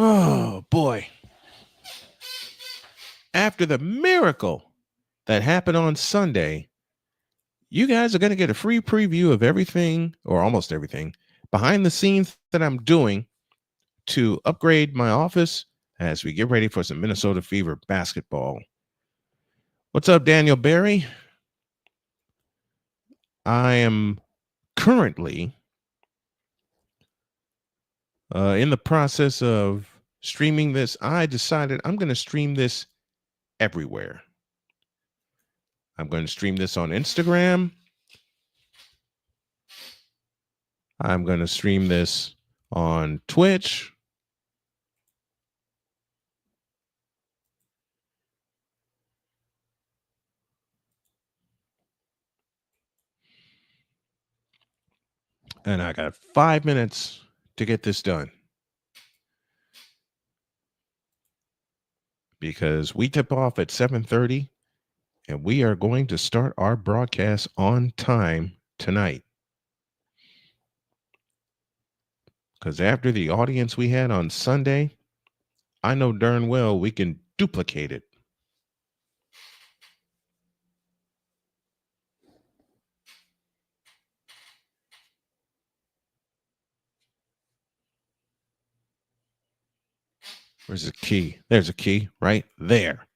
Oh, boy. After the miracle that happened on Sunday, you guys are going to get a free preview of everything, or almost everything, behind the scenes that I'm doing to upgrade my office as we get ready for some Minnesota Fever basketball. What's up, Daniel Barry? I am currently in the process of streaming this. I decided I'm going to stream this everywhere. I'm going to stream this on Instagram. I'm going to stream this on Twitch. And I got 5 minutes to get this done, because we tip off at 7:30 and we are going to start our broadcast on time tonight. Because after the audience we had on Sunday, I know darn well we can duplicate it. Where's the key? There's a key right there.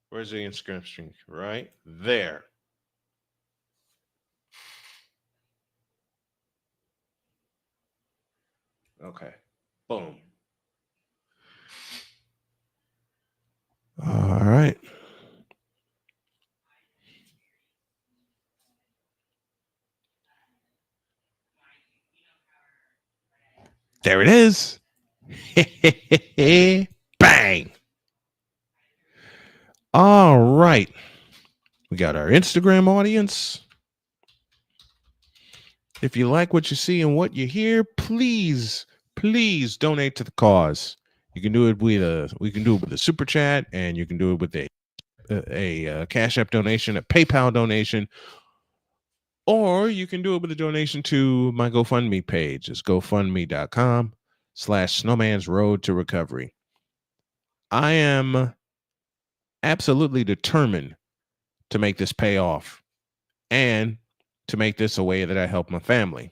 Where's the Instagram stream? Right there. Okay. Boom. All right. There it is. Bang. All right. We got our Instagram audience. If you like what you see and what you hear, please donate to the cause. You can do it with a super chat, and you can do it with a Cash App donation, a PayPal donation, or you can do it with a donation to my GoFundMe page. It's gofundme.com/Snowman's Road to Recovery. I am absolutely determined to make this pay off and to make this a way that I help my family.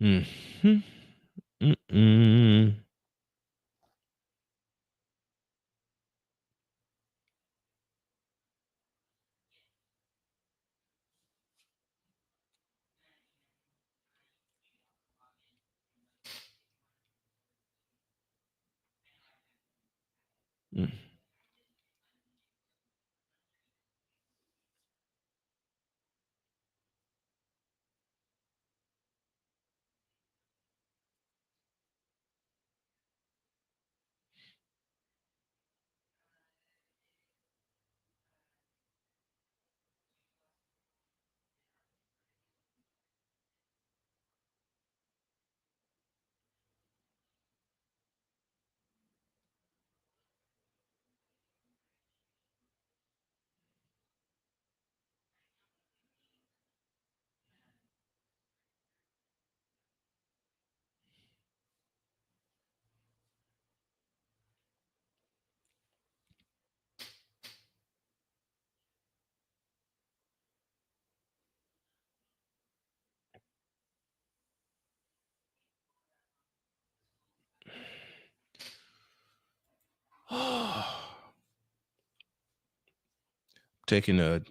Mm-hmm. Mm-mm. Mm. Taking a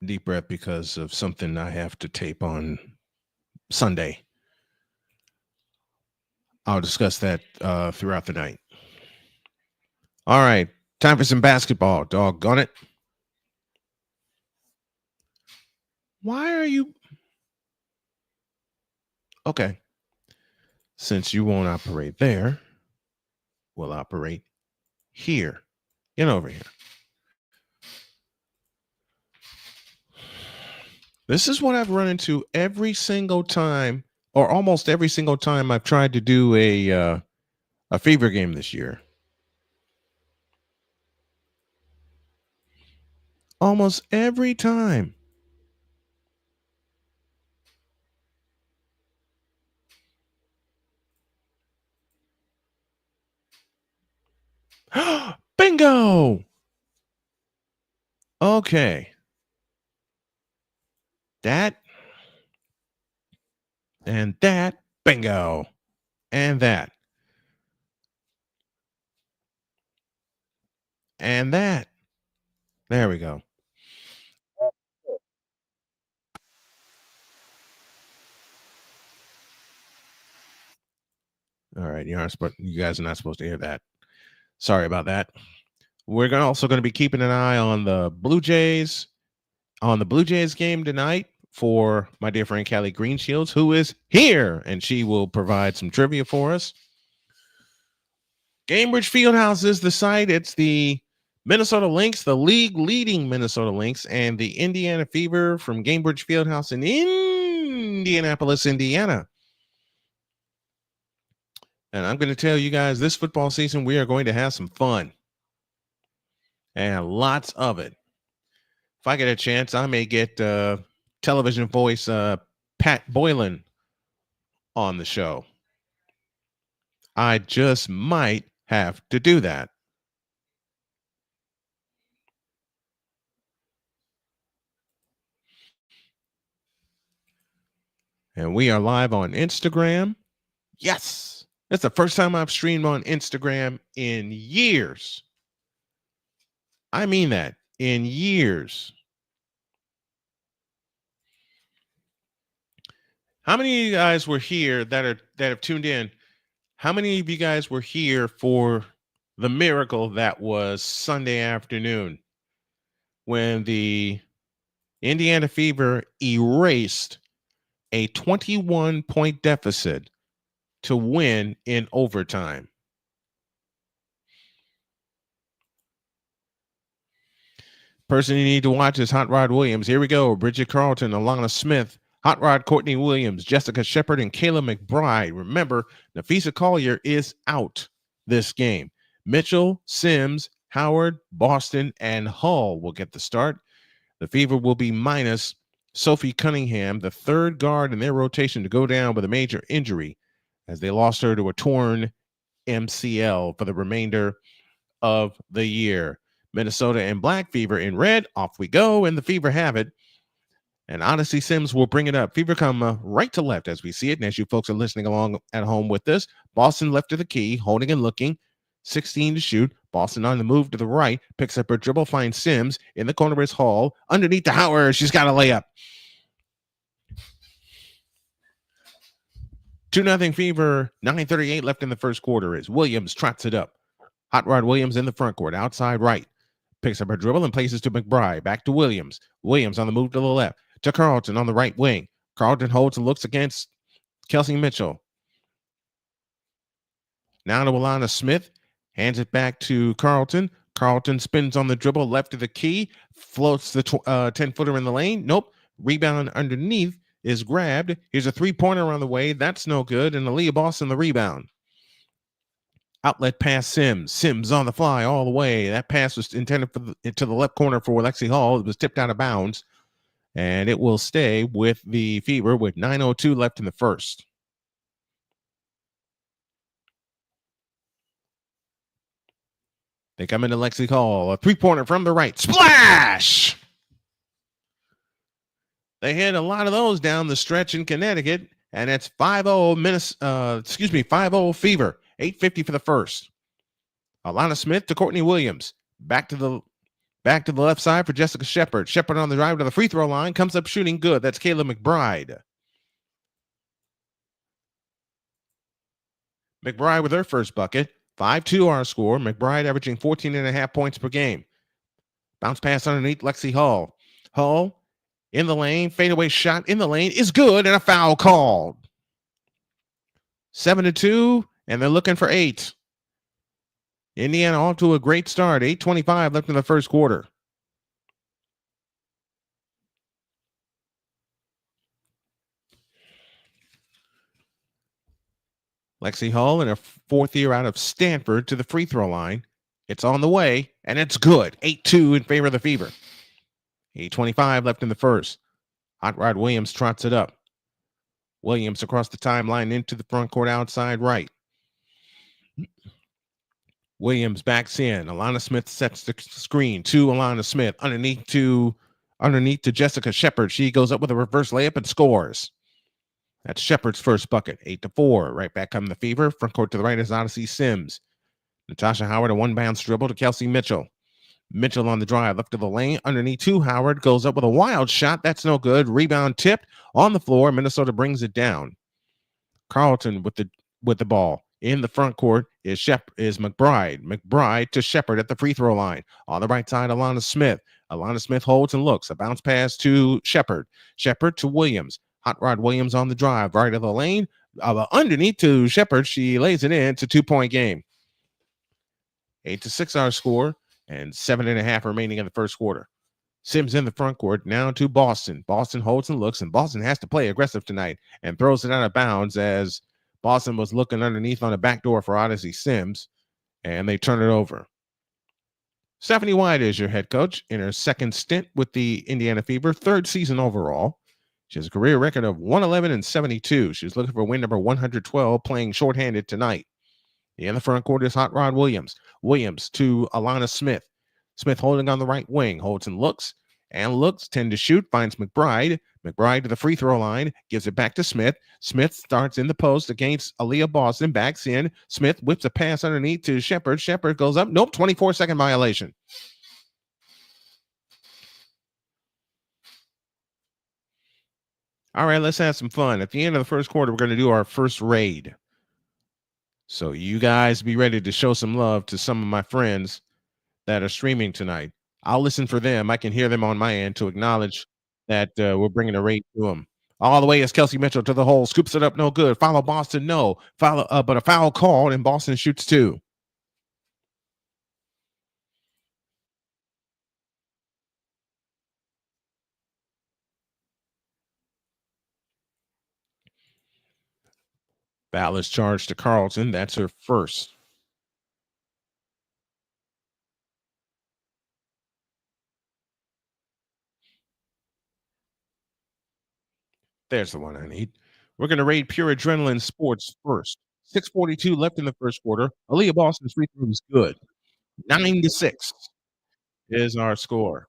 deep breath because of something I have to tape on Sunday. I'll discuss that throughout the night. All right. Time for some basketball. Doggone it. Why are you? Okay. Since you won't operate there, we'll operate here. Get over here. This is what I've run into every single time, or almost every single time I've tried to do a a Fever game this year. Almost every time. Bingo! Okay. That and that. Bingo. And that. And that. There we go. All right. You guys are not supposed to hear that. Sorry about that. We're also going to be keeping an eye on the Blue Jays game tonight for my dear friend Callie Greenshields, who is here, and she will provide some trivia for us. Gainbridge Fieldhouse is the site. It's the Minnesota Lynx, the league leading Minnesota Lynx, and the Indiana Fever from Gainbridge Fieldhouse in Indianapolis, Indiana. And I'm going to tell you guys, this football season, we are going to have some fun. And lots of it. If I get a chance, I may get television voice Pat Boylan on the show. I just might have to do that. And we are live on Instagram. Yes. That's the first time I've streamed on Instagram in years. I mean that, in years. How many of you guys were here that have tuned in? How many of you guys were here for the miracle that was Sunday afternoon when the Indiana Fever erased a 21-point deficit to win in overtime? Person you need to watch is Hot Rod Williams. Here we go. Bridget Carlton, Alana Smith, Hot Rod Courtney Williams, Jessica Shepard, and Kayla McBride. Remember, Nafisa Collier is out this game. Mitchell, Sims, Howard, Boston, and Hull will get the start. The Fever will be minus Sophie Cunningham, the third guard in their rotation to go down with a major injury, as they lost her to a torn MCL for the remainder of the year. Minnesota and Black Fever in red. Off we go, and the Fever have it. And Odyssey Sims will bring it up. Fever come right to left as we see it. And as you folks are listening along at home with this, Boston left to the key, holding and looking. 16 to shoot. Boston on the move to the right. Picks up her dribble, finds Sims. In the corner is Hall. Underneath to Howard. She's got a layup. 2-0 Fever. 9:38 left in the first quarter as Williams trots it up. Hot Rod Williams in the front court. Outside right. Picks up her dribble and places to McBride. Back to Williams. Williams on the move to the left. To Carlton on the right wing. Carlton holds and looks against Kelsey Mitchell. Now to Alana Smith. Hands it back to Carlton. Carlton spins on the dribble left to the key. Floats the 10-footer in the lane. Nope. Rebound underneath is grabbed. Here's a three-pointer on the way. That's no good. And Aaliyah Boston the rebound. Outlet pass Sims. Sims on the fly all the way. That pass was intended to the left corner for Lexie Hull. It was tipped out of bounds. And it will stay with the Fever with 9:02 left in the first. They come into Lexie Hull. A three-pointer from the right. Splash! They hit a lot of those down the stretch in Connecticut. And it's 5-0 5-0 Fever. 8:50 for the first. Alana Smith to Courtney Williams. Back to the left side for Jessica Shepard. Shepard on the drive to the free throw line. Comes up shooting good. That's Kayla McBride. McBride with her first bucket. 5-2 our score. McBride averaging 14.5 points per game. Bounce pass underneath Lexie Hull. Hull in the lane. Fadeaway shot in the lane is good, and a foul called. 7-2, and they're looking for 8. Indiana off to a great start. 8:25 left in the first quarter. Lexie Hull in her fourth year out of Stanford to the free throw line. It's on the way, and it's good. 8-2 in favor of the Fever. 8:25 left in the first. Hot Rod Williams trots it up. Williams across the timeline into the front court outside right. Williams backs in. Alana Smith sets the screen to Alana Smith underneath to Jessica Shepard. She goes up with a reverse layup and scores. That's Shepard's first bucket. 8-4. Right back come the Fever. Front court to the right is Odyssey Sims. Natasha Howard, a one-bounce dribble to Kelsey Mitchell. Mitchell on the drive, left of the lane, underneath to Howard, goes up with a wild shot. That's no good. Rebound tipped on the floor. Minnesota brings it down. Carlton with the ball. In the front court is McBride. McBride to Shepard at the free throw line. On the right side, Alana Smith. Alana Smith holds and looks. A bounce pass to Shepard. Shepard to Williams. Hot Rod Williams on the drive, right of the lane. Underneath to Shepard. She lays it in. It's a 2-point game. 8-6 our score, and 7.5 remaining in the first quarter. Sims in the front court, now to Boston. Boston holds and looks, and Boston has to play aggressive tonight and throws it out of bounds as Boston was looking underneath on a backdoor for Odyssey Sims, and they turn it over. Stephanie White is your head coach in her second stint with the Indiana Fever, third season overall. She has a career record of 111-72. She's looking for win number 112, playing shorthanded tonight. In the front court is Hot Rod Williams. Williams to Alana Smith. Smith holding on the right wing. Holds and looks. 10 to shoot. Finds McBride. McBride to the free throw line. Gives it back to Smith. Smith starts in the post against Aaliyah Boston. Backs in. Smith whips a pass underneath to Shepard. Shepard goes up. Nope. 24-second violation. All right, let's have some fun. At the end of the first quarter, we're going to do our first raid. So you guys be ready to show some love to some of my friends that are streaming tonight. I'll listen for them. I can hear them on my end to acknowledge that we're bringing a raid to them. All the way is Kelsey Mitchell to the hole. Scoops it up. No good. Follow Boston. No. But a foul called, and Boston shoots two. Foul is charged to Carlton. That's her first. There's the one I need. We're going to raid Pure Adrenaline Sports first. 6:42 left in the first quarter. Aaliyah Boston's free throw is good. 9-6 is our score.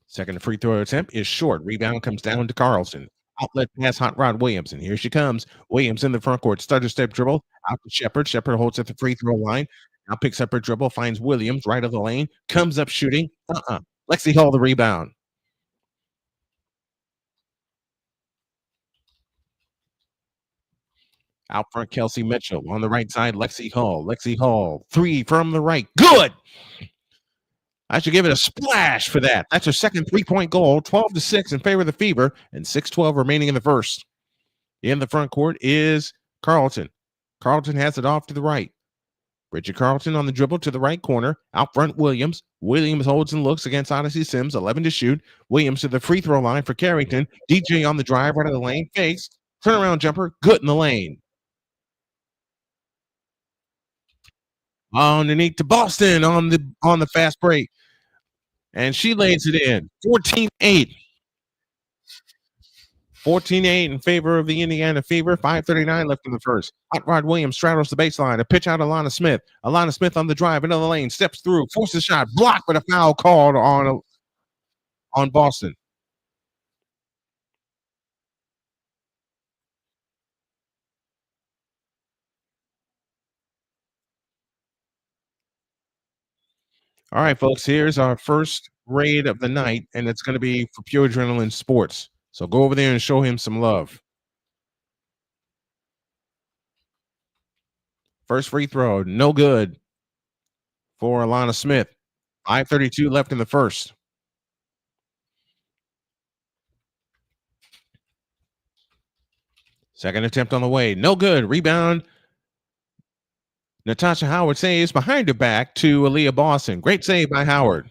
Second free throw attempt is short. Rebound comes down to Carlson. Outlet pass, Hot Rod Williams. And here she comes. Williams in the front court. Stutter step dribble. Out to Shepard. Shepard holds at the free throw line. Now picks up her dribble. Finds Williams right of the lane. Comes up shooting. Lexie Hull the rebound. Out front, Kelsey Mitchell. On the right side, Lexie Hull. Lexie Hull. Three from the right. Good. I should give it a splash for that. That's her second 3-point goal. 12-6 in favor of the Fever, and 6:12 remaining in the first. In the front court is Carlton. Carlton has it off to the right. Bridget Carlton on the dribble to the right corner. Out front, Williams. Williams holds and looks against Odyssey Sims. 11 to shoot. Williams to the free throw line for Carrington. DJ on the drive, right of the lane. Fakes. Turnaround jumper. Good in the lane. Underneath to Boston on the fast break. And she lays it in. 14-8. 14-8 in favor of the Indiana Fever. 5:39 left in the first. Hot Rod Williams straddles the baseline. A pitch out Alana Smith. Alana Smith on the drive. Into the lane. Steps through. Forces a shot. Blocked, but a foul called on Boston. All right, folks. Here's our first raid of the night, and it's going to be for Pure Adrenaline Sports. So go over there and show him some love. First free throw. No good for Alana Smith. 5:32 left in the first. Second attempt on the way. No good. Rebound. Natasha Howard saves behind her back to Aaliyah Boston. Great save by Howard.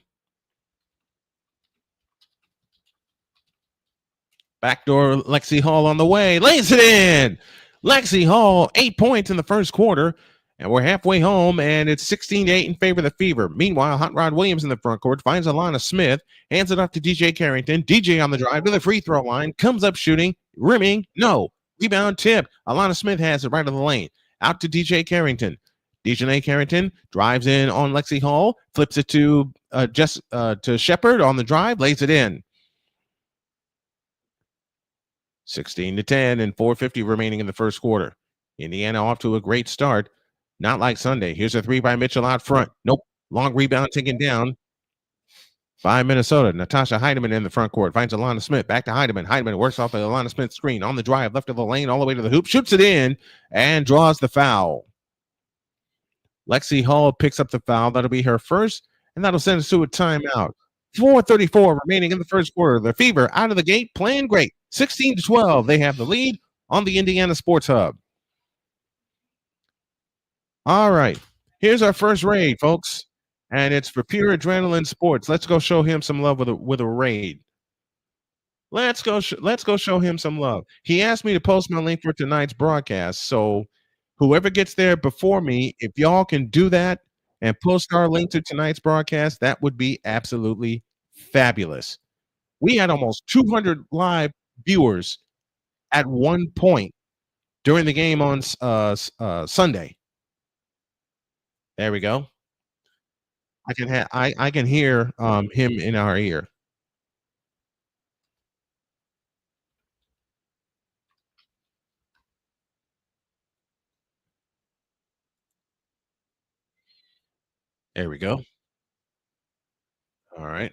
Backdoor Lexie Hull on the way. Lays it in. Lexie Hull, 8 points in the first quarter. And we're halfway home, and it's 16-8 in favor of the Fever. Meanwhile, Hot Rod Williams in the front court finds Alana Smith, hands it off to DJ Carrington. DJ on the drive to the free throw line, comes up shooting, rimming, no. Rebound tip. Alana Smith has it right of the lane. Out to DJ Carrington. DJ Carrington drives in on Lexie Hull, flips it to to Shepard on the drive, lays it in. 16-10 and 4:50 remaining in the first quarter. Indiana off to a great start. Not like Sunday. Here's a three by Mitchell out front. Nope. Long rebound taken down by Minnesota. Natasha Heidemann in the front court. Finds Alana Smith. Back to Heidemann. Heidemann works off of Alana Smith's screen. On the drive, left of the lane, all the way to the hoop. Shoots it in and draws the foul. Lexie Hull picks up the foul. That'll be her first, and that'll send us to a timeout. 4:34 remaining in the first quarter. The Fever out of the gate playing great. 16-12. They have the lead on the Indiana Sports Hub. All right. Here's our first raid, folks. And it's for Pure Adrenaline Sports. Let's go show him some love with a raid. Let's go show him some love. He asked me to post my link for tonight's broadcast. So whoever gets there before me, if y'all can do that and post our link to tonight's broadcast, that would be absolutely fabulous. We had almost 200 live viewers at one point during the game on Sunday. There we go. I can hear him in our ear. There we go. All right.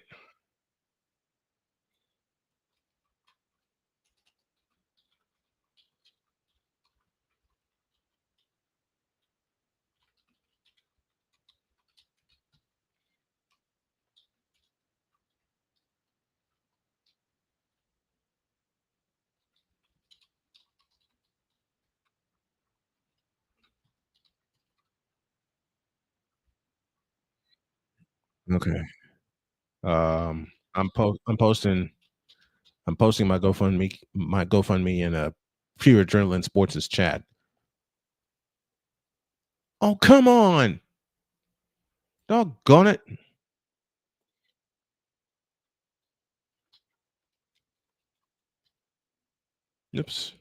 Okay. I'm posting my GoFundMe in a Pure Adrenaline Sports' chat. Oh, come on. Doggone it. Oops.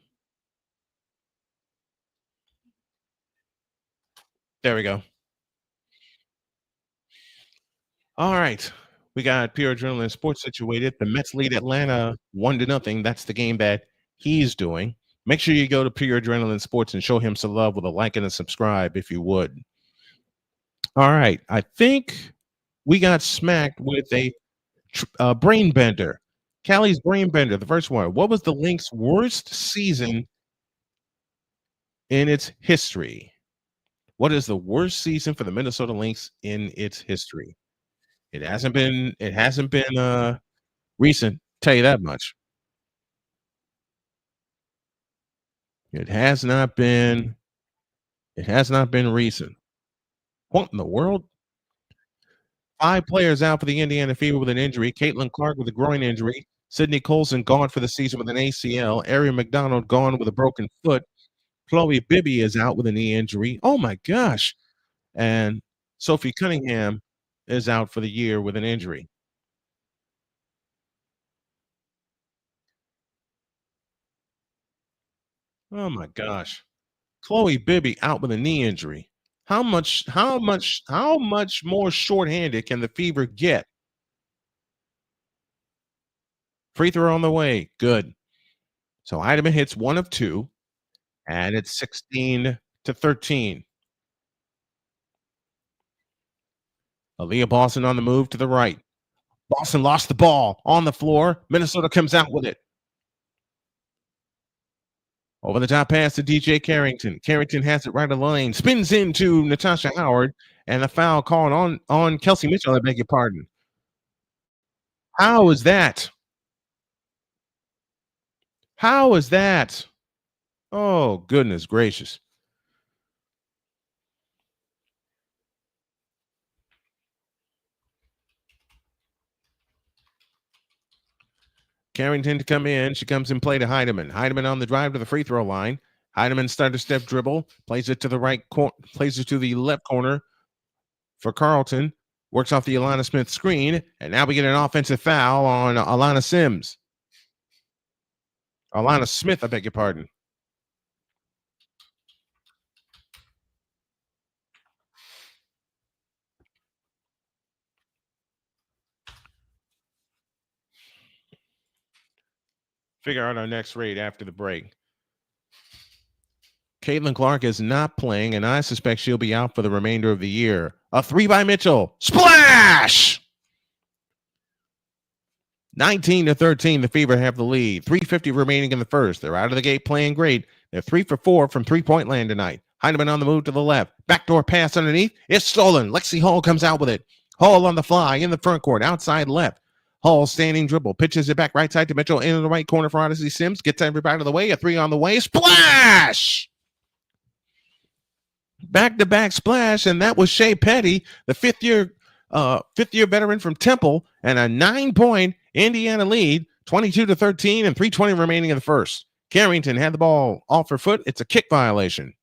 There we go. All right. We got Pure Adrenaline Sports situated. The Mets lead Atlanta 1-0. That's the game that he's doing. Make sure you go to Pure Adrenaline Sports and show him some love with a like and a subscribe if you would. All right. I think we got smacked with a brain bender. Callie's brain bender, the first one. What was the Lynx' worst season in its history? What is the worst season for the Minnesota Lynx in its history? It hasn't been recent, tell you that much. It has not been recent. What in the world? 5 players out for the Indiana Fever with an injury. Caitlin Clark with a groin injury. Sydney Colson gone for the season with an ACL. Arian McDonald gone with a broken foot. Chloe Bibby is out with a knee injury. Oh my gosh. And Sophie Cunningham is out for the year with an injury. Oh my gosh. Chloe Bibby out with a knee injury. How much more shorthanded can the Fever get? Free throw on the way. Good. So Heidemann hits 1 of 2, and it's 16-13. Aaliyah Boston on the move to the right. Boston lost the ball on the floor. Minnesota comes out with it. Over the top pass to DJ Carrington. Carrington has it right of the lane. Spins into Natasha Howard, and a foul called on Kelsey Mitchell. I beg your pardon. How is that? How is that? Oh, goodness gracious. Carrington to come in. She comes in play to Heidemann. Heidemann on the drive to the free throw line. Heidemann stutter step dribble, plays it to the plays it to the left corner for Carlton. Works off the Alana Smith screen, and now we get an offensive foul on Alana Sims. Alana Smith, I beg your pardon. Figure out our next rate after the break. Caitlin Clark is not playing, and I suspect she'll be out for the remainder of the year. A three by Mitchell. Splash! 19-13, the Fever have the lead. 3:50 remaining in the first. They're out of the gate playing great. They're 3 for 4 from three-point land tonight. Heidemann on the move to the left. Backdoor pass underneath. It's stolen. Lexie Hull comes out with it. Hull on the fly in the front court, outside left. Hull standing dribble. Pitches it back right side to Mitchell into the right corner for Odyssey Sims. Gets everybody out of the way. A three on the way. Splash! Back-to-back splash, and that was Shea Petty, the fifth-year veteran from Temple, and a 9-point Indiana lead, 22-13, and 3:20 remaining in the first. Carrington had the ball off her foot. It's a kick violation.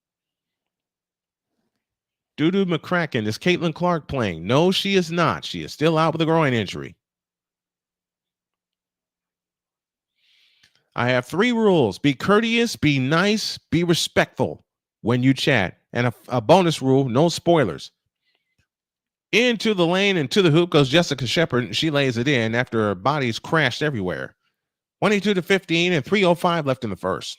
Dudu McCracken, is Caitlin Clark playing? No, she is not. She is still out with a groin injury. I have 3 rules. Be courteous, be nice, be respectful when you chat. And a bonus rule, no spoilers. Into the lane and to the hoop goes Jessica Shepard, and she lays it in after her body's crashed everywhere. 22-15 and 3:05 left in the first.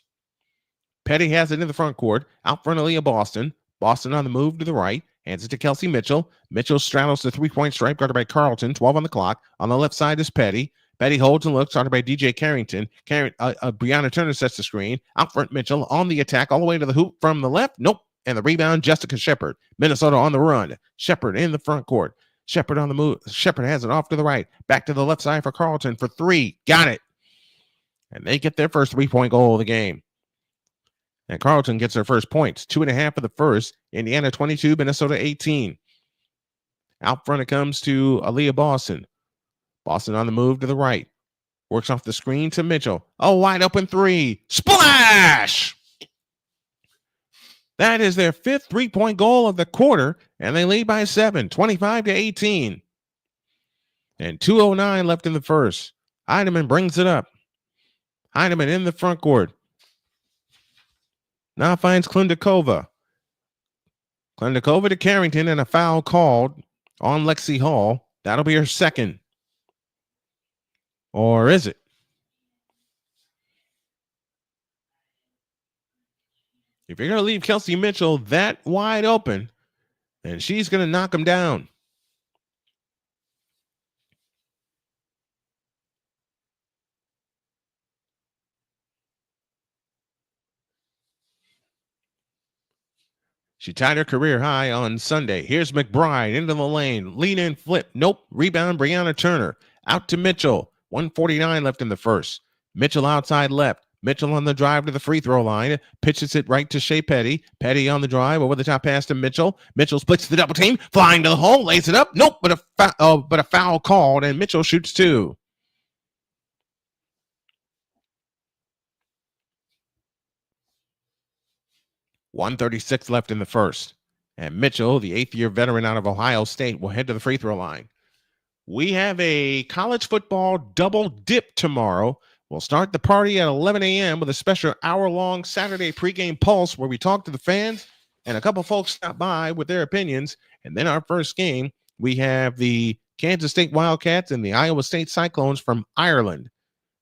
Petty has it in the front court, out front of Leah Boston. Boston on the move to the right, hands it to Kelsey Mitchell. Mitchell straddles the three-point stripe, guarded by Carlton, 12 on the clock. On the left side is Petty. Petty holds and looks, guarded by DJ Carrington. Brianna Turner sets the screen. Out front Mitchell on the attack, all the way to the hoop from the left. Nope. And the rebound, Jessica Shepard. Minnesota on the run. Shepard in the front court. Shepard on the move. Shepard has it off to the right. Back to the left side for Carlton for 3. Got it. And they get their first 3-point goal of the game. And Carlton gets their first points. 2.5 of the first. Indiana 22, Minnesota 18. Out front it comes to Aaliyah Boston. Boston on the move to the right. Works off the screen to Mitchell. A wide open 3. Splash! That is their 5th 3-point goal of the quarter, and they lead by 7, 25-18. And 2:09 left in the first. Heidemann brings it up. Heidemann in the front court. Now finds Klindikova. Klindikova to Carrington, and a foul called on Lexie Hull. That'll be her second. Or is it? If you're going to leave Kelsey Mitchell that wide open, then she's going to knock him down. She tied her career high on Sunday. Here's McBride into the lane. Lean in, flip. Nope. Rebound, Brianna Turner. Out to Mitchell. 1:49 left in the first. Mitchell outside left. Mitchell on the drive to the free throw line. Pitches it right to Shea Petty. Petty on the drive. Over the top pass to Mitchell. Mitchell splits the double team. Flying to the hole. Lays it up. Nope. But a foul called, and Mitchell shoots 2. .136 left in the first. And Mitchell, the 8th-year veteran out of Ohio State, will head to the free throw line. We have a college football double dip tomorrow. We'll start the party at 11 a.m. with a special hour-long Saturday pregame pulse where we talk to the fans, and a couple folks stop by with their opinions. And then our first game, we have the Kansas State Wildcats and the Iowa State Cyclones from Ireland.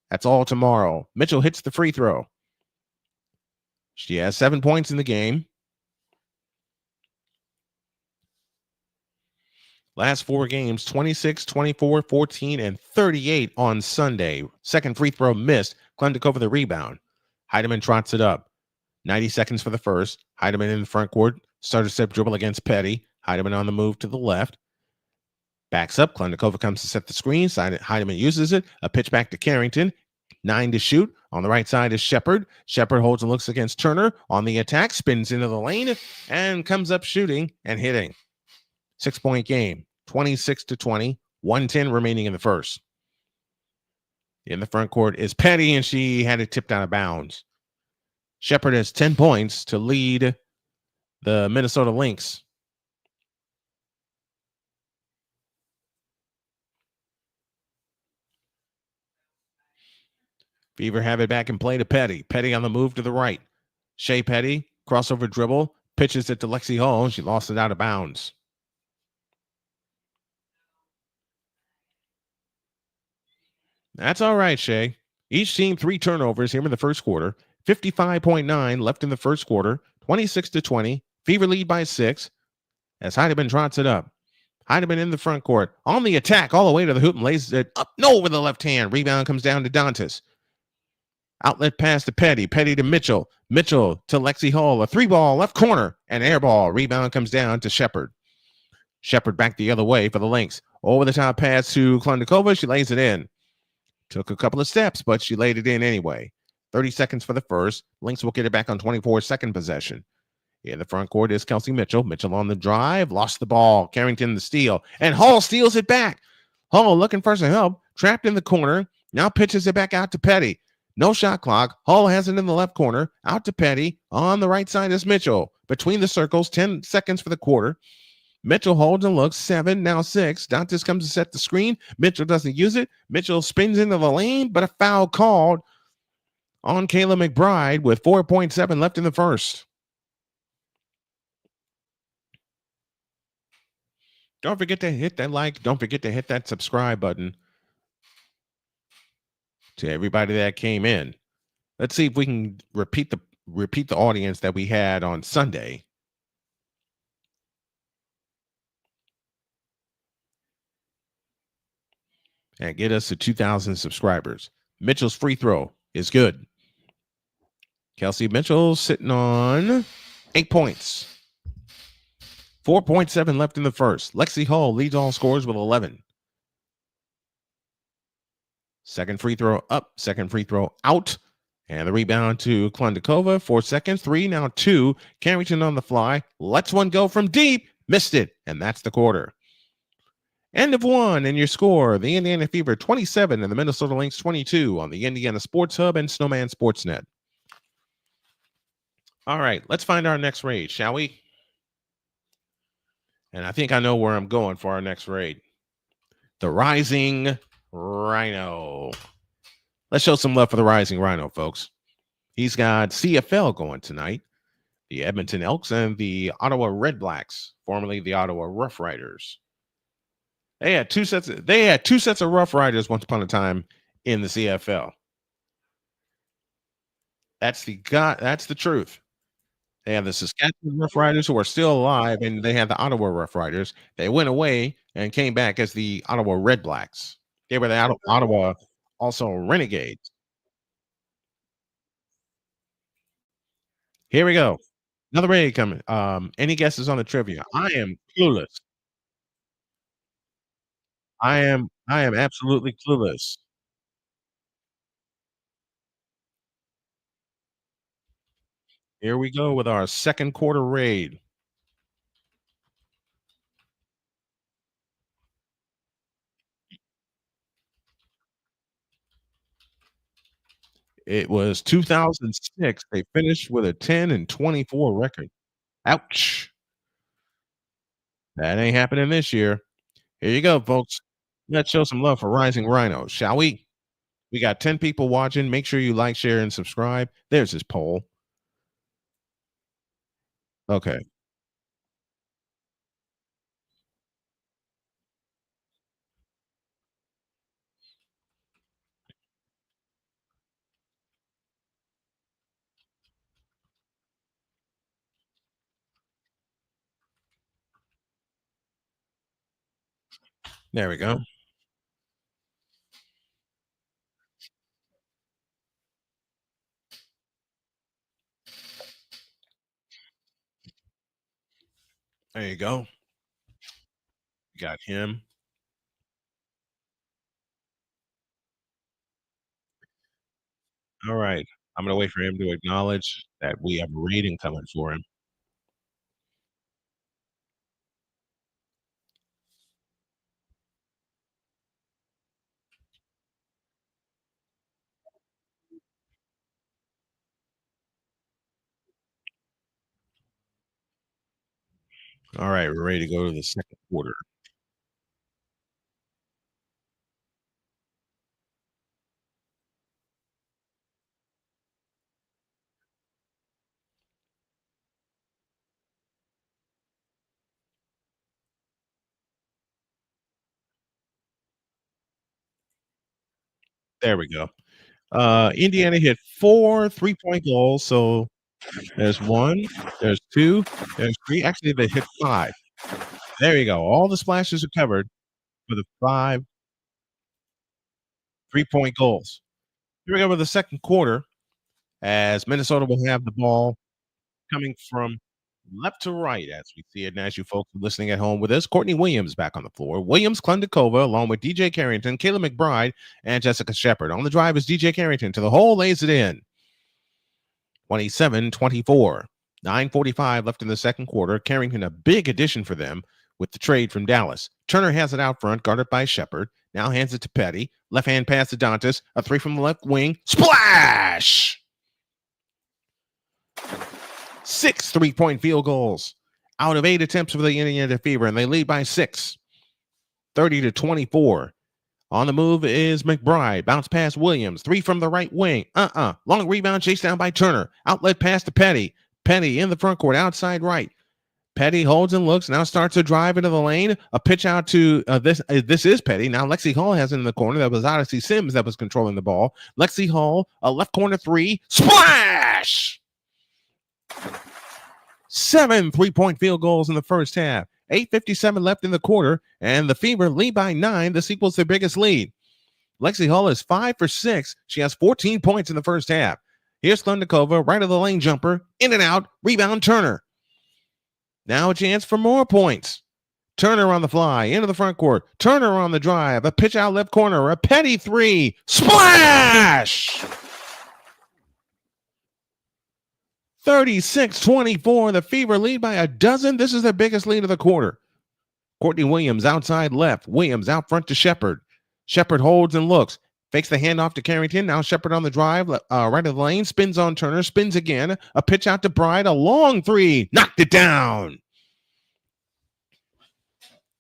That's all tomorrow. Mitchell hits the free throw. She has 7 points in the game. Last 4 games, 26, 24, 14, and 38 on Sunday. Second free throw missed. Klendikova the rebound. Heidemann trots it up. 90 seconds for the first. Heidemann in the front court. Starter step dribble against Petty. Heidemann on the move to the left. Backs up. Klendikova comes to set the screen. Heidemann uses it. A pitch back to Carrington. 9 to shoot. On the right side is Shepard. Shepard holds and looks against Turner. On the attack, spins into the lane, and comes up shooting and hitting. 6-point game. 26-20. 1:10 remaining in the first. In the front court is Petty, and she had it tipped out of bounds. Shepherd has 10 points to lead the Minnesota Lynx. Fever have it back in play to Petty. Petty on the move to the right. Shea Petty, crossover dribble, pitches it to Lexie Hull. She lost it out of bounds. That's all right, Shea. Each team 3 turnovers here in the first quarter. 55.9 left in the first quarter. 26-20. Fever lead by 6 as Heidemann trots it up. Heidemann in the front court. On the attack all the way to the hoop and lays it up. No, with the left hand. Rebound comes down to Dantas. Outlet pass to Petty. Petty to Mitchell. Mitchell to Lexie Hull. A 3-ball left corner. An air ball. Rebound comes down to Shepherd. Shepherd back the other way for the Lynx. Over the top pass to Klondikova. She lays it in. Took a couple of steps, but she laid it in anyway. 30 seconds for the first. Lynx will get it back on 24-second possession. In the front court is Kelsey Mitchell. Mitchell on the drive. Lost the ball. Carrington the steal. And Hull steals it back. Hull looking for some help. Trapped in the corner. Now pitches it back out to Petty. No shot clock. Hull has it in the left corner. Out to Petty. On the right side is Mitchell. Between the circles. 10 seconds for the quarter. Mitchell holds and looks. 7, now 6. Dantas comes to set the screen. Mitchell doesn't use it. Mitchell spins into the lane, but a foul called on Kayla McBride with 4.7 left in the first. Don't forget to hit that like. Don't forget to hit that subscribe button. To everybody that came in, let's see if we can repeat the audience that we had on Sunday. And get us to 2,000 subscribers. Mitchell's free throw is good. Kelsey Mitchell sitting on 8 points. 4.7 left in the first. Lexie Hull leads all scores with 11. Second free throw up, second free throw out. And the rebound to Klondikova. 4 seconds. 3, now 2. Carrington on the fly. Lets one go from deep. Missed it. And that's the quarter. End of 1, and your score, the Indiana Fever 27 and the Minnesota Lynx 22 on the Indiana Sports Hub and Snowman Sportsnet. All right, let's find our next raid, shall we? And I think I know where I'm going for our next raid. The Rising Rhino. Let's show some love for the Rising Rhino, folks. He's got CFL going tonight. The Edmonton Elks and the Ottawa Red Blacks, formerly the Ottawa Rough Riders. They had two sets of Rough Riders once upon a time in the CFL. That's the truth. They have the Saskatchewan Rough Riders who are still alive, and they have the Ottawa Rough Riders. They went away and came back as the Ottawa Red Blacks. They were the Ottawa also Renegades. Here we go. Another raid coming. Any guesses on the trivia? I am clueless. I am absolutely clueless. Here we go with our second quarter raid. It was 2006. They finished with a 10-24 record. Ouch. That ain't happening this year. Here you go, folks. Let's show some love for Rising Rhino, shall we? We got 10 people watching. Make sure you like, share, and subscribe. There's his poll. Okay. There we go. There you go. We got him. All right. I'm going to wait for him to acknowledge that we have a rating coming for him. All right, we're ready to go to the second quarter. There we go. Indiana hit 4 3-point goals. So there's one, there's two, there's three. Actually, they hit five. There you go. All the splashes are covered for the 5 3-point goals. Here we go with the second quarter as Minnesota will have the ball coming from left to right as we see it. And as you folks are listening at home with us, Courtney Williams back on the floor. Williams, Klundikova, along with DJ Carrington, Kayla McBride, and Jessica Shepard. On the drive is DJ Carrington to the hole, lays it in. 27-24. 9:45 left in the second quarter. Carrington, a big addition for them with the trade from Dallas. Turner has it out front, guarded by Shepard. Now hands it to Petty. Left hand pass to Dantas. A three from the left wing. Splash! 6 3-point field goals out of 8 attempts for the Indiana Fever, and they lead by 6, 30-24. On the move is McBride. Bounce pass Williams. 3 from the right wing. Long rebound chased down by Turner. Outlet pass to Petty. Petty in the front court, outside right. Petty holds and looks. Now starts to drive into the lane. A pitch out to this is Petty. Now Lexie Hull has it in the corner. That was Odyssey Sims that was controlling the ball. Lexie Hull, a left corner 3. Splash! 7 3-point field goals in the first half. 8:57 left in the quarter, and the Fever lead by 9. This equals their biggest lead. Lexie Hull is 5 for 6. She has 14 points in the first half. Here's Klundikova, right of the lane jumper, in and out, rebound Turner. Now a chance for more points. Turner on the fly, into the front court. Turner on the drive, a pitch out left corner, a Petty 3, splash! 36-24. The Fever lead by a dozen. This is their biggest lead of the quarter. Courtney Williams outside left. Williams out front to Shepard. Shepard holds and looks. Fakes the handoff to Carrington. Now Shepard on the drive, right of the lane. Spins on Turner. Spins again. A pitch out to Bride. A long 3. Knocked it down.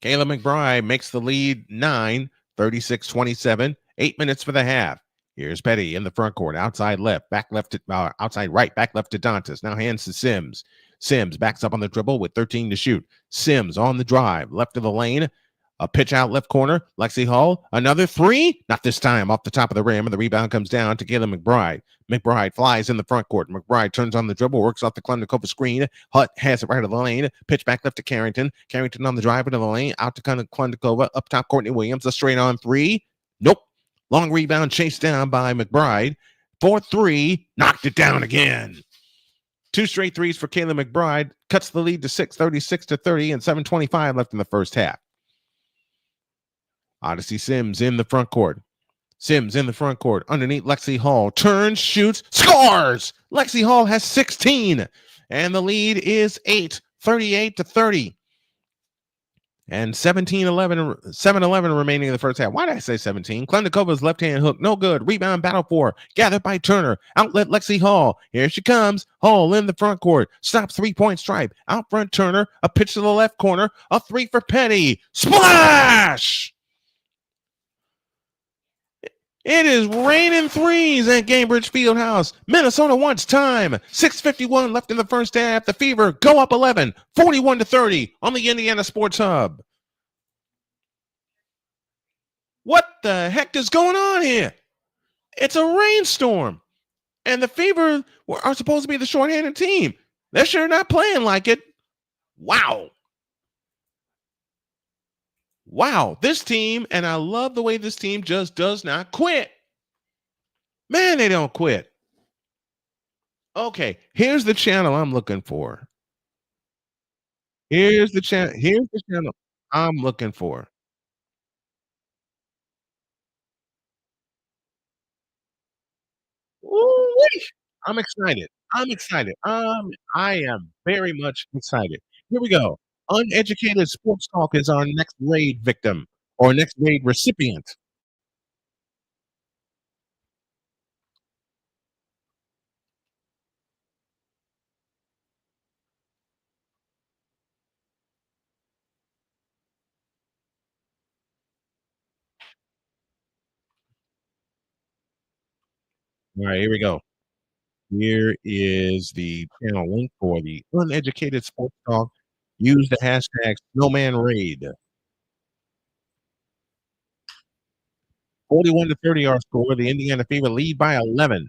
Kayla McBride makes the lead 9, 36-27. 8 minutes for the half. Here's Petty in the front court, outside left, back left to outside right, back left to Dantas. Now hands to Sims. Sims backs up on the dribble with 13 to shoot. Sims on the drive, left of the lane. A pitch out left corner. Lexie Hull, another 3. Not this time, off the top of the rim, and the rebound comes down to Kayla McBride. McBride flies in the front court. McBride turns on the dribble, works off the Klundikova screen. Hutt has it right of the lane. Pitch back left to Carrington. Carrington on the drive into the lane, out to Klundikova. Up top, Courtney Williams, a straight on 3. Nope. Long rebound chased down by McBride. 4-3, knocked it down again. 2 straight threes for Kayla McBride. Cuts the lead to 6, 36-30, and 7:25 left in the first half. Odyssey Sims in the front court. Sims in the front court. Underneath Lexie Hull. Turns, shoots, scores! Lexie Hull has 16. And the lead is 8, 38-30. And 7-11 remaining in the first half. Why did I say 17? Klundikova's left-hand hook, no good. Rebound battle for, gathered by Turner. Outlet Lexie Hull. Here she comes. Hull in the front court. Stops 3-point stripe. Out front Turner. A pitch to the left corner. A 3 for Petty. Splash! It is raining threes at Gainbridge Fieldhouse. Minnesota wants time. 6:51 left in the first half. The Fever go up 11, 41-30 on the Indiana Sports Hub. What the heck is going on here? It's a rainstorm. And the Fever are supposed to be the shorthanded team. They're sure not playing like it. Wow. Wow. This team, and I love the way this team just does not quit. Man, they don't quit. Okay, here's the channel I'm looking for. Here's the channel I'm looking for. Ooh-wee! I'm excited. I'm excited. I am very much excited. Here we go. Uneducated sports talk is our next raid victim or next raid recipient. All right, here we go. Here is the channel link for the uneducated sports talk. Use the hashtag Snowman Raid. 41-30 our score. The Indiana Fever lead by 11.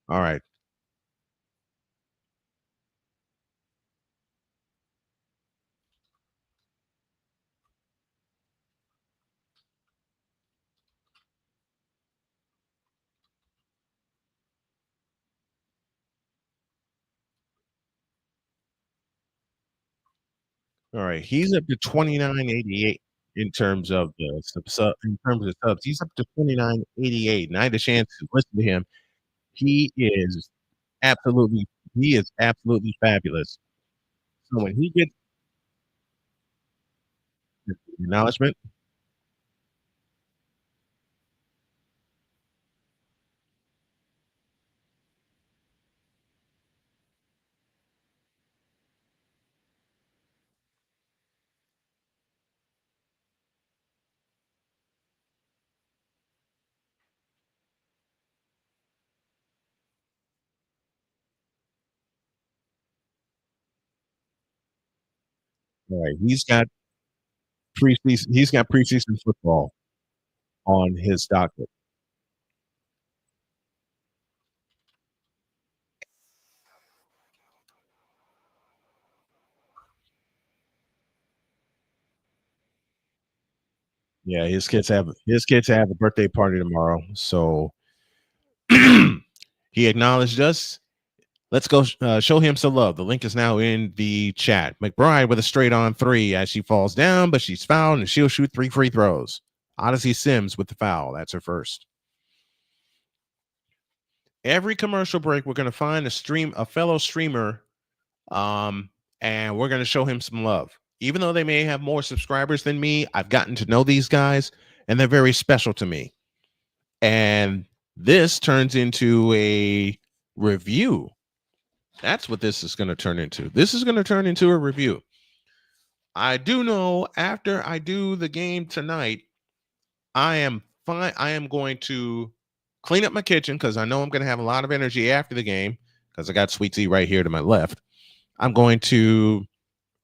All right. All right. He's up to 29.88 in terms of the in terms of subs. He's up to 29.88. And I had a chance to listen to him. He is absolutely fabulous. So when he gets the acknowledgement, all right, he's got preseason football on his docket. Yeah, his kids have a birthday party tomorrow. So he acknowledged us. Let's go show him some love. The link is now in the chat. McBride with a straight on three as she falls down, but she's fouled and she'll shoot 3 free throws. Odyssey Sims with the foul. That's her first. Every commercial break, we're going to find a fellow streamer, and we're going to show him some love. Even though they may have more subscribers than me, I've gotten to know these guys, and they're very special to me. And this turns into a review. That's what this is going to turn into. This is going to turn into a review. I do know after I do the game tonight, I am fine. I am going to clean up my kitchen because I know I'm going to have a lot of energy after the game because I got Sweet Tea right here to my left. I'm going to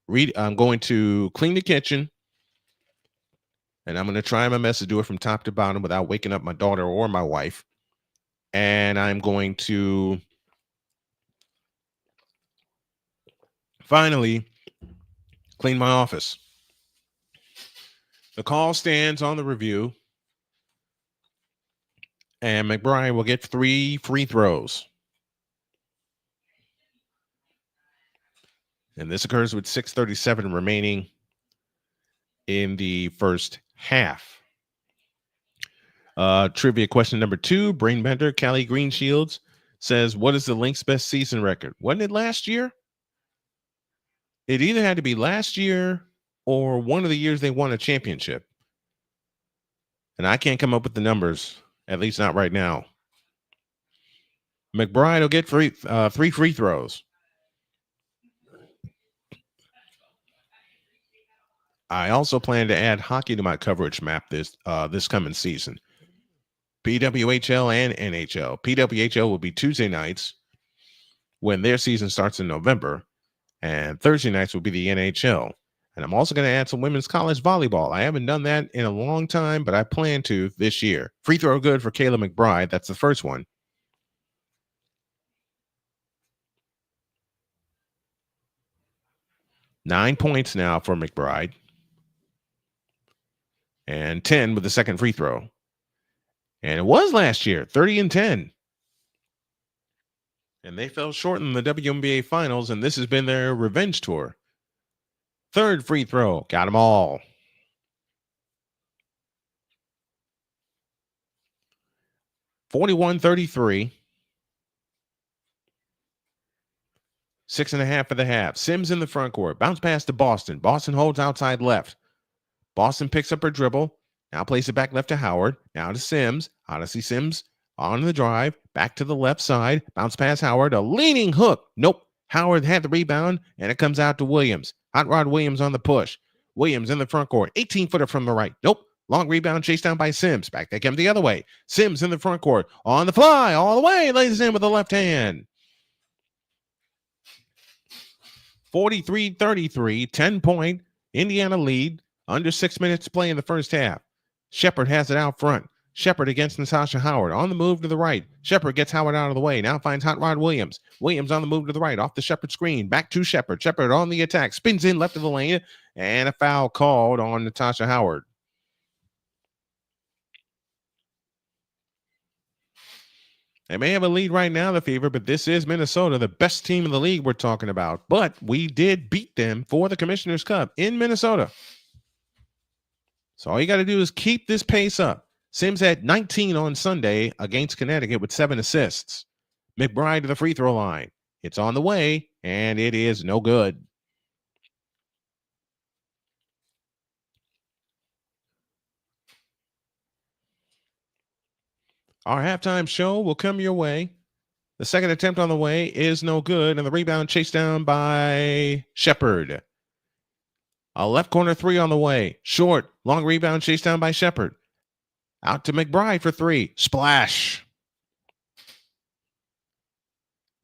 clean the kitchen, and I'm going to try my best to do it from top to bottom without waking up my daughter or my wife. And I'm going to finally clean my office. The call stands on the review, and McBride will get 3 free throws. And this occurs with 6:37 remaining in the first half. Trivia question number 2. Brainbender, Callie Greenshields says, what is the Lynx best season record? Wasn't it last year? It either had to be last year or one of the years they won a championship. And I can't come up with the numbers, at least not right now. McBride will get 3 free throws. I also plan to add hockey to my coverage map this coming season. PWHL and NHL. PWHL will be Tuesday nights when their season starts in November, and Thursday nights will be the NHL. And I'm also going to add some women's college volleyball. I haven't done that in a long time, but I plan to this year. Free throw good for Kayla McBride. That's the first one. 9 points now for McBride. And 10 with the second free throw. And it was last year, 30 and 10. And they fell short in the WNBA finals, and this has been their revenge tour. Third free throw, got them all. 41-33. 6.5 for the half. Sims in the front court. Bounce pass to Boston. Boston holds outside left. Boston picks up her dribble. Now plays it back left to Howard. Now to Sims. Odyssey Sims on the drive. Back to the left side. Bounce pass Howard. A leaning hook. Nope. Howard had the rebound, and it comes out to Williams. Hot Rod Williams on the push. Williams in the front court. 18-footer from the right. Nope. Long rebound chased down by Sims. Back they come the other way. Sims in the front court. On the fly. All the way. Lays it in with the left hand. 43-33. 10-point Indiana lead. Under 6 minutes to play in the first half. Shepard has it out front. Shepard against Natasha Howard. On the move to the right. Shepard gets Howard out of the way. Now finds Hot Rod Williams. Williams on the move to the right. Off the Shepard screen. Back to Shepard. Shepard on the attack. Spins in left of the lane. And a foul called on Natasha Howard. They may have a lead right now, the Fever, but this is Minnesota, the best team in the league we're talking about. But we did beat them for the Commissioner's Cup in Minnesota. So all you got to do is keep this pace up. Sims had 19 on Sunday against Connecticut with 7 assists. McBride to the free throw line. It's on the way, and it is no good. Our halftime show will come your way. The second attempt on the way is no good, and the rebound chased down by Shepard. A left corner three on the way. Short. Long rebound chased down by Shepard. Out to McBride for three. Splash.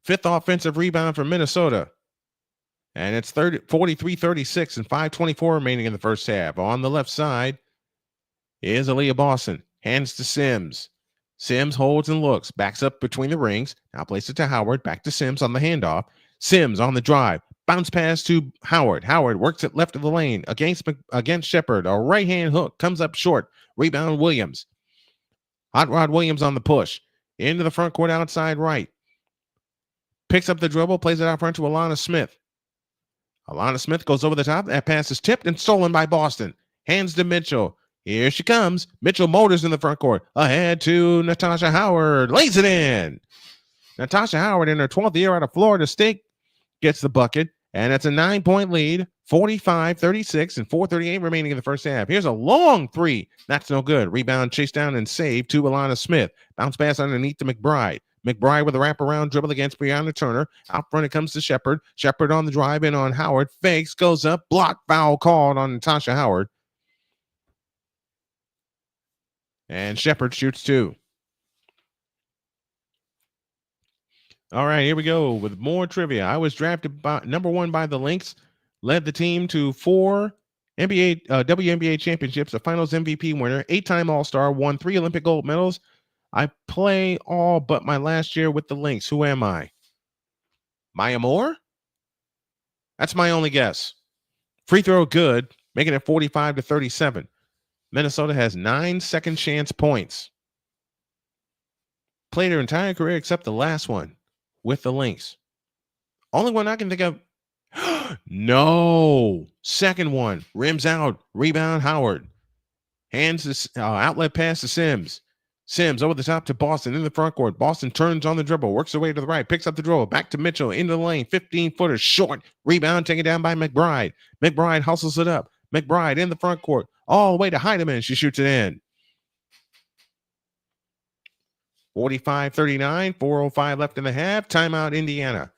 Fifth offensive rebound for Minnesota. And it's 43-36 and 5:24 remaining in the first half. On the left side is Aaliyah Boston. Hands to Sims. Sims holds and looks. Backs up between the rings. Now plays it to Howard. Back to Sims on the handoff. Sims on the drive. Bounce pass to Howard. Howard works it left of the lane against Shepard. A right-hand hook comes up short. Rebound Williams. Hot Rod Williams on the push. Into the front court outside right. Picks up the dribble. Plays it out front to Alana Smith. Alana Smith goes over the top. That pass is tipped and stolen by Boston. Hands to Mitchell. Here she comes. Mitchell motors in the front court. Ahead to Natasha Howard. Lays it in. Natasha Howard in her 12th year out of Florida State gets the bucket. And it's a 9-point lead. 45-36 and 4:38 remaining in the first half. Here's a long three. That's no good. Rebound chased down and saved to Alana Smith. Bounce pass underneath to McBride. McBride with a wraparound dribble against Brianna Turner. Out front it comes to Shepard. Shepard on the drive in on Howard. Fakes, goes up. Block, foul called on Natasha Howard. And Shepard shoots two. All right, here we go with more trivia. I was drafted by number 1 by the Lynx. Led the team to 4 WNBA championships, a finals MVP winner, 8-time All-Star, won 3 Olympic gold medals. I play all but my last year with the Lynx. Who am I? Maya Moore? That's my only guess. Free throw good, making it 45-37. Minnesota has 9 second chance points. Played her entire career except the last one with the Lynx. Only one I can think of. No. Second one. Rims out. Rebound Howard. Hands this outlet pass to Sims. Sims over the top to Boston in the front court. Boston turns on the dribble. Works her way to the right. Picks up the dribble. Back to Mitchell. Into the lane. 15-footer. Short. Rebound taken down by McBride. McBride hustles it up. McBride in the front court. All the way to Heidemann. She shoots it in. 45-39. 4:05 left in the half. Timeout Indiana.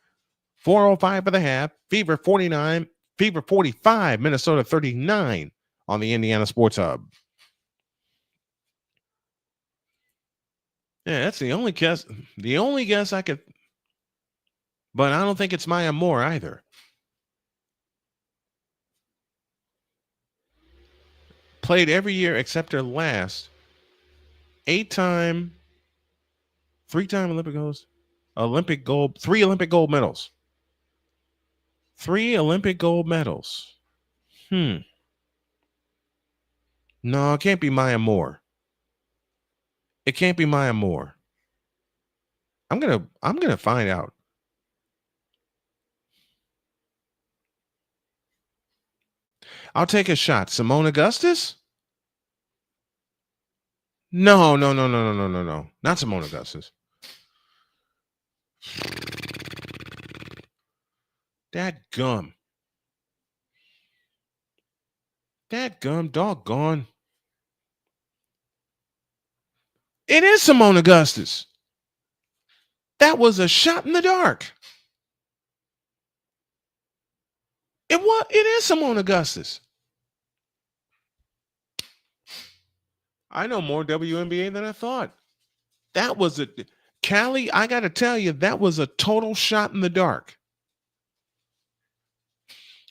4:05 for the half. Fever 49. Fever 45. Minnesota 39 on the Indiana Sports Hub. Yeah, that's the only guess. The only guess I could. But I don't think it's Maya Moore either. Played every year except her last. 8-time, 3-time Olympic gold, 3 Olympic gold medals. 3 Olympic gold medals. No, it can't be Maya Moore. It can't be Maya Moore. I'm gonna find out. I'll take a shot. Simone Augustus? No. Not Simone Augustus. That gum. Dadgum doggone. It is Simone Augustus. That was a shot in the dark. It is Simone Augustus. I know more WNBA than I thought. That was Callie, I got to tell you, that was a total shot in the dark.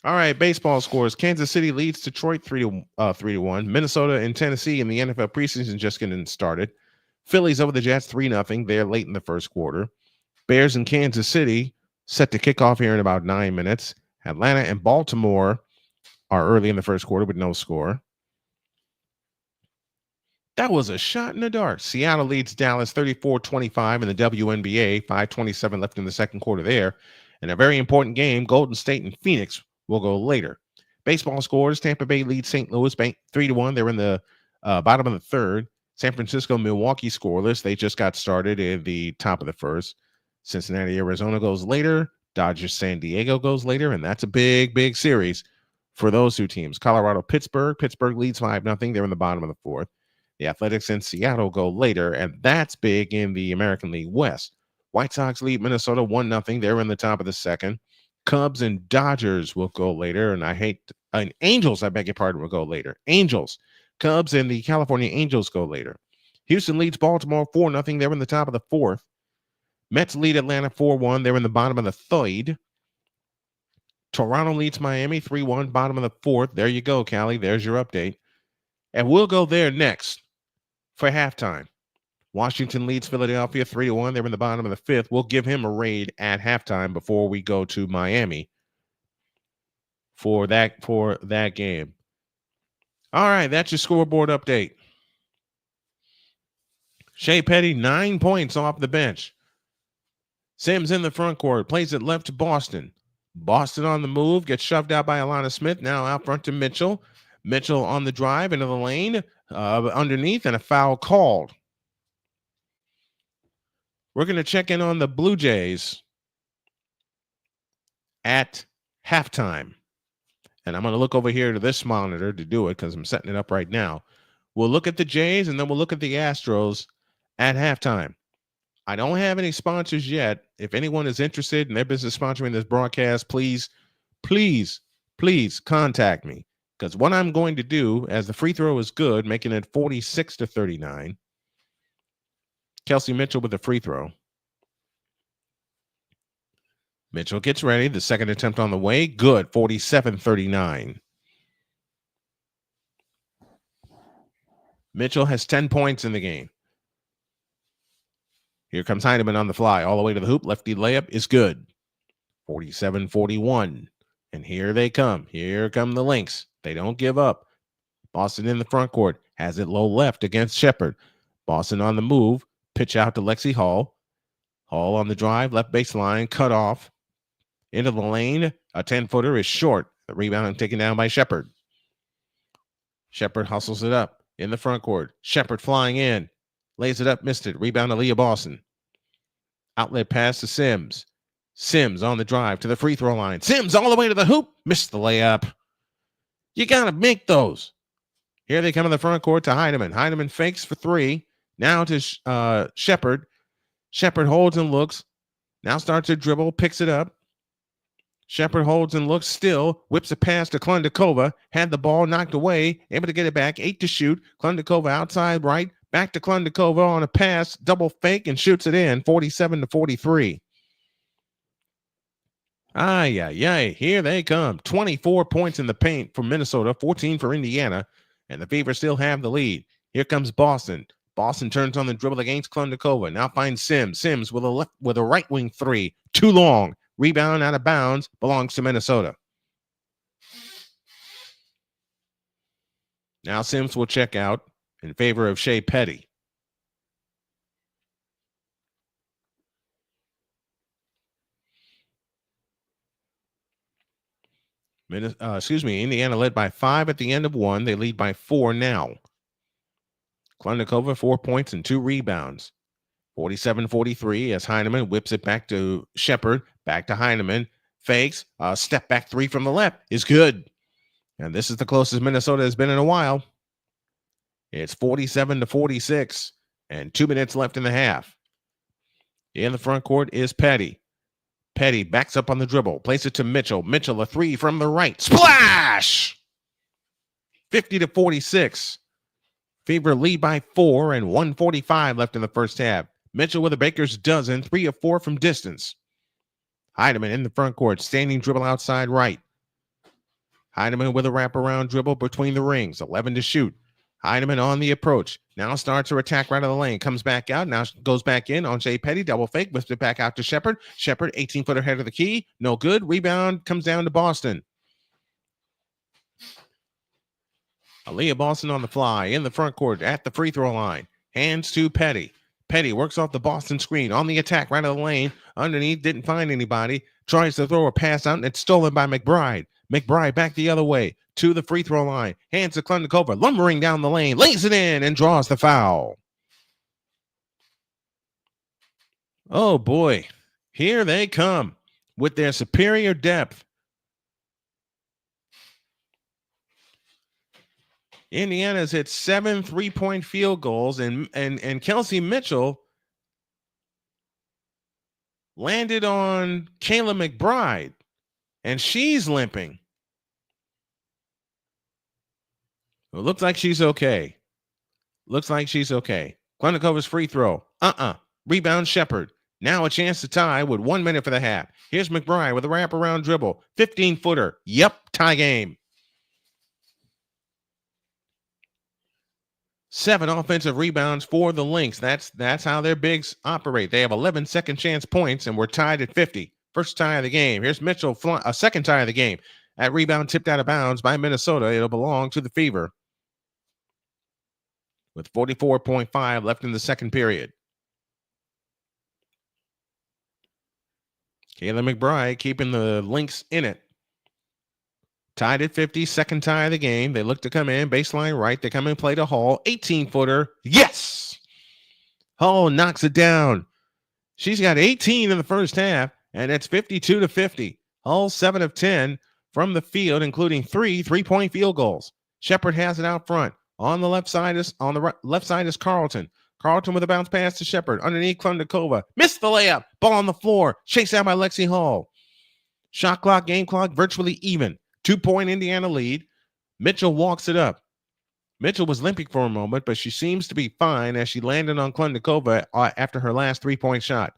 All right, baseball scores. Kansas City leads Detroit 3-1. Minnesota and Tennessee in the NFL preseason just getting started. Phillies over the Jets 3-0. They're late in the first quarter. Bears and Kansas City set to kick off here in about 9 minutes. Atlanta and Baltimore are early in the first quarter with no score. That was a shot in the dark. Seattle leads Dallas 34-25 in the WNBA. 5:27 left in the second quarter there. And a very important game, Golden State and Phoenix will go later. Baseball scores, Tampa Bay leads St. Louis 3-1. They're in the bottom of the third. San Francisco, Milwaukee scoreless. They just got started in the top of the first. Cincinnati, Arizona goes later. Dodgers, San Diego goes later. And that's a big, big series for those two teams. Colorado, Pittsburgh. Pittsburgh leads 5-0. They're in the bottom of the fourth. The Athletics and Seattle go later, and that's big in the American League West. White Sox lead Minnesota 1-0. They're in the top of the second. Cubs and Dodgers will go later, and Angels, I beg your pardon, will go later. Angels, Cubs, and the California Angels go later. Houston leads Baltimore 4-0. They're in the top of the fourth. Mets lead Atlanta 4-1. They're in the bottom of the third. Toronto leads Miami 3-1, bottom of the fourth. There you go, Callie. There's your update. And we'll go there next for halftime. Washington leads Philadelphia 3-1. They're in the bottom of the fifth. We'll give him a raid at halftime before we go to Miami for that game. All right, that's your scoreboard update. Shea Petty, 9 points off the bench. Sims in the front court, plays it left to Boston. Boston on the move, gets shoved out by Alana Smith. Now out front to Mitchell. Mitchell on the drive into the lane, underneath, and a foul called. We're going to check in on the Blue Jays at halftime. And I'm going to look over here to this monitor to do it because I'm setting it up right now. We'll look at the Jays, and then we'll look at the Astros at halftime. I don't have any sponsors yet. If anyone is interested in their business sponsoring this broadcast, please contact me. Because what I'm going to do, as the free throw is good, making it 46-39. Kelsey Mitchell with the free throw. Mitchell gets ready. The second attempt on the way. Good. 47-39. Mitchell has 10 points in the game. Here comes Heineman on the fly. All the way to the hoop. Lefty layup is good. 47-41. And here they come. Here come the Lynx. They don't give up. Boston in the front court. Has it low left against Shepard. Boston on the move. Pitch out to Lexie Hull. Hull on the drive. Left baseline. Cut off. Into the lane. A 10-footer is short. The rebound taken down by Shepard. Shepard hustles it up in the front court. Shepard flying in. Lays it up. Missed it. Rebound to Leah Boston. Outlet pass to Sims. Sims on the drive to the free throw line. Sims all the way to the hoop. Missed the layup. You got to make those. Here they come in the front court to Heineman. Heineman fakes for three. Now to Shepard. Shepard holds and looks. Now starts to dribble. Picks it up. Shepard holds and looks still. Whips a pass to Klundikova. Had the ball knocked away. Able to get it back. 8 to shoot. Klundikova outside right. Back to Klundikova on a pass. Double fake and shoots it in. 47-43. Here they come. 24 points in the paint for Minnesota, 14 for Indiana, and the Fever still have the lead. Here comes Boston. Boston turns on the dribble against Klundikova. Now finds Sims. Sims with a right wing three. Too long. Rebound out of bounds. Belongs to Minnesota. Now Sims will check out in favor of Shea Petty. Indiana led by 5 at the end of 1. They lead by 4 now. Klundikova, 4 points and 2 rebounds. 47-43 as Heineman whips it back to Shepard. Back to Heineman. Fakes. Step back three from the left is good. And this is the closest Minnesota has been in a while. It's 47-46 and 2 minutes left in the half. In the front court is Petty. Petty backs up on the dribble, plays it to Mitchell. Mitchell, a three from the right. Splash! 50-46. Fever lead by 4 and 1:45 left in the first half. Mitchell with a baker's dozen, 3 of 4 from distance. Heidemann in the front court, standing dribble outside right. Heidemann with a wraparound dribble between the rings, 11 to shoot. Heidemann on the approach. Now starts her attack right of the lane. Comes back out. Now goes back in on Jay Petty. Double fake. Whips it back out to Shepard. Shepard, 18-footer head of the key. No good. Rebound comes down to Boston. Aaliyah Boston on the fly. In the front court at the free throw line. Hands to Petty. Petty works off the Boston screen. On the attack right of the lane. Underneath. Didn't find anybody. Tries to throw a pass out. And it's stolen by McBride. McBride back the other way to the free throw line. Hands to Klundikova, lumbering down the lane, lays it in and draws the foul. Oh boy, here they come with their superior depth. Indiana's hit 7 3-point field goals, and Kelsey Mitchell landed on Kayla McBride, and she's limping. It looks like she's okay. Klundikova's free throw. Rebound Shepard. Now a chance to tie with 1 minute for the half. Here's McBride with a wraparound dribble. 15-footer. Yep, tie game. 7 offensive rebounds for the Lynx. That's how their bigs operate. They have 11 second chance points, and we're tied at 50. First tie of the game. Here's Mitchell, a second tie of the game. That rebound tipped out of bounds by Minnesota. It'll belong to the Fever. With 44.5 left in the second period. Kayla McBride keeping the Lynx in it. Tied at 50, second tie of the game. They look to come in, baseline right. They come in, play to Hull. 18-footer. Yes! Hull knocks it down. She's got 18 in the first half, and it's 52-50. Hull 7 of 10 from the field, including 3 3-point field goals. Shepard has it out front. On the left side is Carlton. Carlton with a bounce pass to Shepard. Underneath Klundikova. Missed the layup. Ball on the floor. Chased out by Lexie Hull. Shot clock, game clock, virtually even. 2-point Indiana lead. Mitchell walks it up. Mitchell was limping for a moment, but she seems to be fine as she landed on Klundikova after her last 3-point shot.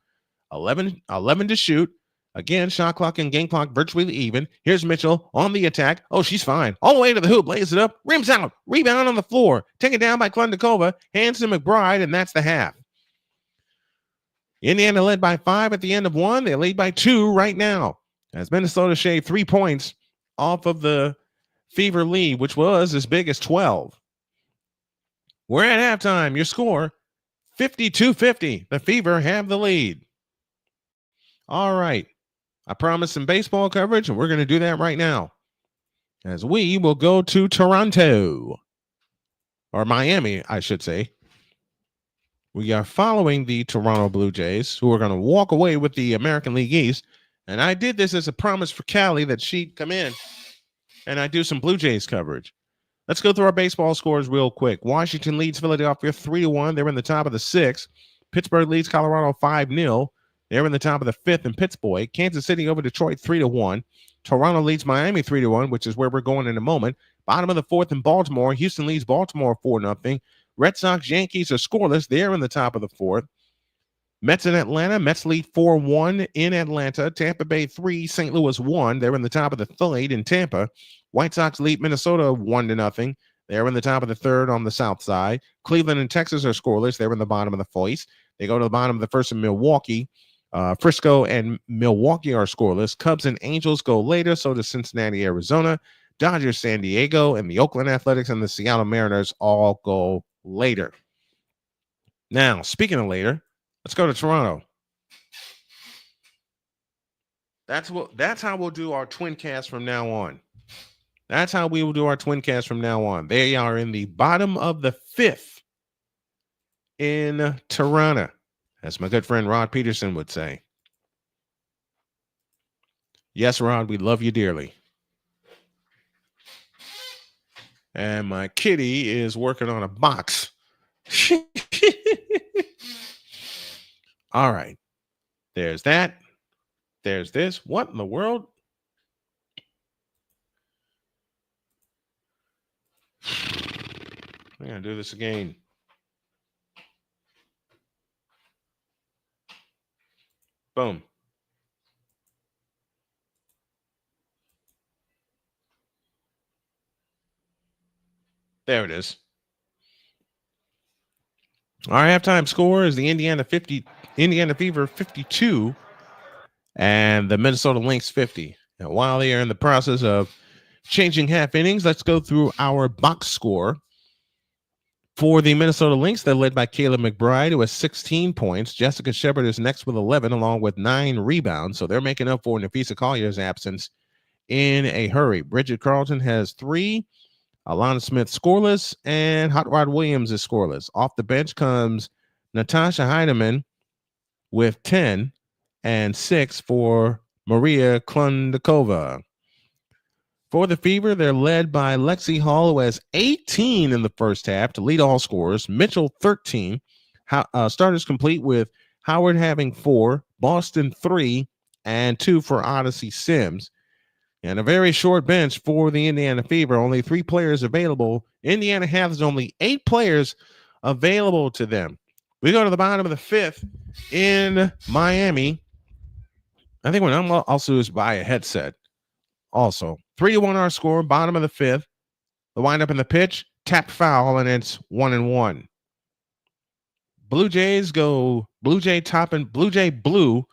11 to shoot. Again, shot clock and game clock virtually even. Here's Mitchell on the attack. Oh, she's fine. All the way to the hoop. Lays it up. Rims out. Rebound on the floor. Taken down by Klundikova. Hands to McBride, and that's the half. Indiana led by 5 at the end of 1. They lead by 2 right now. As Minnesota shaved 3 points off of the Fever lead, which was as big as 12. We're at halftime. Your score, 52-50. The Fever have the lead. All right. I promised some baseball coverage, and we're going to do that right now. As we will go to Toronto. Or Miami, I should say. We are following the Toronto Blue Jays, who are going to walk away with the American League East. And I did this as a promise for Callie that she'd come in and I do some Blue Jays coverage. Let's go through our baseball scores real quick. Washington leads Philadelphia 3-1. They're in the top of the 6th. Pittsburgh leads Colorado 5-0. They're in the top of the 5th in Pittsburgh. Kansas City over Detroit 3-1. Toronto leads Miami 3-1, which is where we're going in a moment. Bottom of the 4th in Baltimore. Houston leads Baltimore 4-0. Red Sox, Yankees are scoreless. They're in the top of the 4th. Mets in Atlanta. Mets lead 4-1 in Atlanta. Tampa Bay 3, St. Louis 1. They're in the top of the 3rd in Tampa. White Sox lead Minnesota 1-0. They're in the top of the 3rd on the south side. Cleveland and Texas are scoreless. They're in the bottom of the 4th. They go to the bottom of the 1st in Milwaukee. Frisco and Milwaukee are scoreless. Cubs and Angels go later. So does Cincinnati, Arizona. Dodgers, San Diego, and the Oakland Athletics and the Seattle Mariners all go later. Now, speaking of later, let's go to Toronto. That's how we'll do our twin cast from now on. That's how we will do our twin cast from now on. They are in the bottom of the 5th in Toronto, as my good friend Rod Peterson would say. Yes, Rod, we love you dearly. And my kitty is working on a box. All right. There's that. There's this. What in the world? I'm going to do this again. Boom. There it is. Our halftime score is the Indiana Fever 52 and the Minnesota Lynx 50. Now, while they are in the process of changing half innings, let's go through our box score. For the Minnesota Lynx, they're led by Kayla McBride, who has 16 points. Jessica Shepard is next with 11, along with 9 rebounds. So they're making up for Nafisa Collier's absence in a hurry. Bridget Carlton has 3. Alana Smith scoreless, and Hot Rod Williams is scoreless. Off the bench comes Natasha Heineman with 10 and 6 for Maria Klundakova. For the Fever, they're led by Lexie Hull, who has 18 in the first half to lead all scorers. Mitchell, 13. Starters complete with Howard having 4, Boston 3, and 2 for Odyssey Sims. And a very short bench for the Indiana Fever. Only 3 players available. Indiana has only 8 players available to them. We go to the bottom of the 5th in Miami. I think what I'm also is buy a headset. Also, 3-1 our score, bottom of the 5th. The windup in the pitch, tapped foul, and it's 1-1. Blue Jays go Blue Jay blue,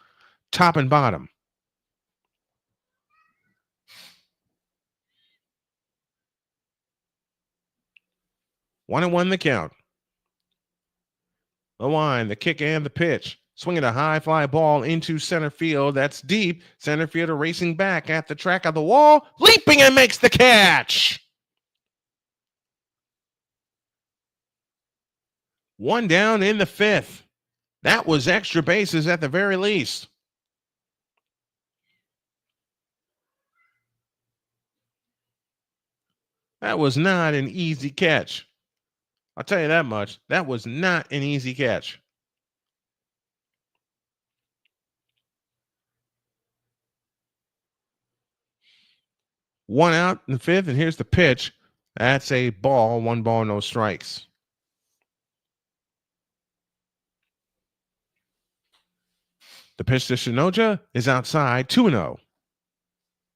top and bottom. One and one the count. The line, the kick, and the pitch. Swinging a high fly ball into center field. That's deep. Center fielder racing back at the track of the wall. Leaping and makes the catch. 1 down in the 5th. That was extra bases at the very least. That was not an easy catch. I'll tell you that much. That was not an easy catch. One out in the 5th, and here's the pitch. That's a ball. 1 ball, no strikes. The pitch to Shinoja is outside, 2-0.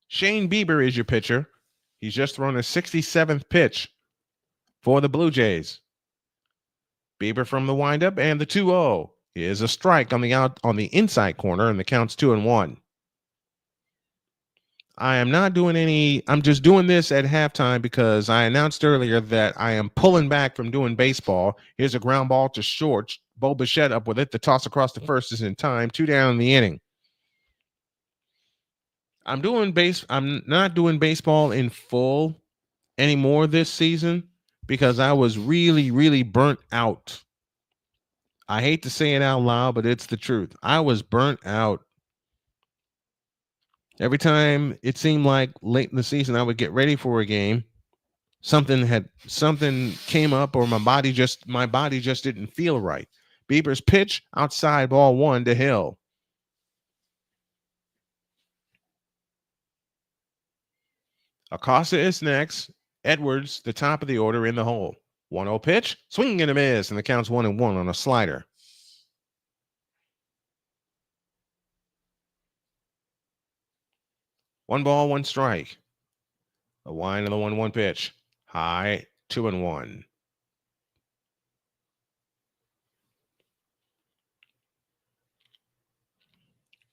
Shane Bieber is your pitcher. He's just thrown his 67th pitch for the Blue Jays. Bieber from the windup and the 2-0 is a strike on the inside corner, and the count's 2-1. I am not doing any. I'm just doing this at halftime because I announced earlier that I am pulling back from doing baseball. Here's a ground ball to short. Bo Bichette up with it. The toss across the first is in time. 2 down in the inning. I'm not doing baseball in full anymore this season because I was really, really burnt out. I hate to say it out loud, but it's the truth. I was burnt out. Every time it seemed like late in the season I would get ready for a game, something came up, or my body just didn't feel right. Bieber's pitch outside, ball 1 to Hill. Acosta is next. Edwards, the top of the order, in the hole. 1-0 pitch, swing and a miss, and the count's 1-1 on a slider. One ball, 1 strike. A wind of the 1-1 pitch. High, 2-1.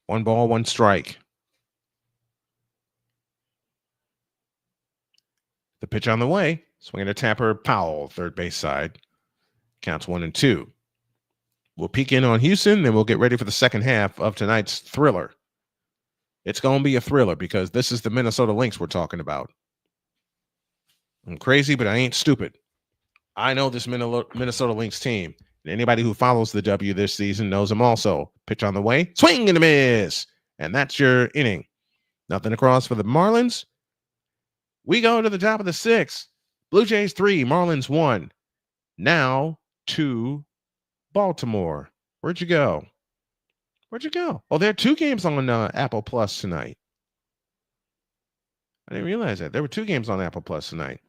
One ball, 1 strike. The pitch on the way. Swinging a tapper, Powell, third base side. Counts 1-2. We'll peek in on Houston, then we'll get ready for the second half of tonight's thriller. It's going to be a thriller because this is the Minnesota Lynx we're talking about. I'm crazy, but I ain't stupid. I know this Minnesota Lynx team. And anybody who follows the W this season knows them also. Pitch on the way. Swing and a miss. And that's your inning. Nothing across for the Marlins. We go to the top of the 6th. Blue Jays 3, Marlins 1. Now to Baltimore. Where'd you go? Where'd you go? Oh, there are 2 games on Apple Plus tonight. I didn't realize that. There were 2 games on Apple Plus tonight.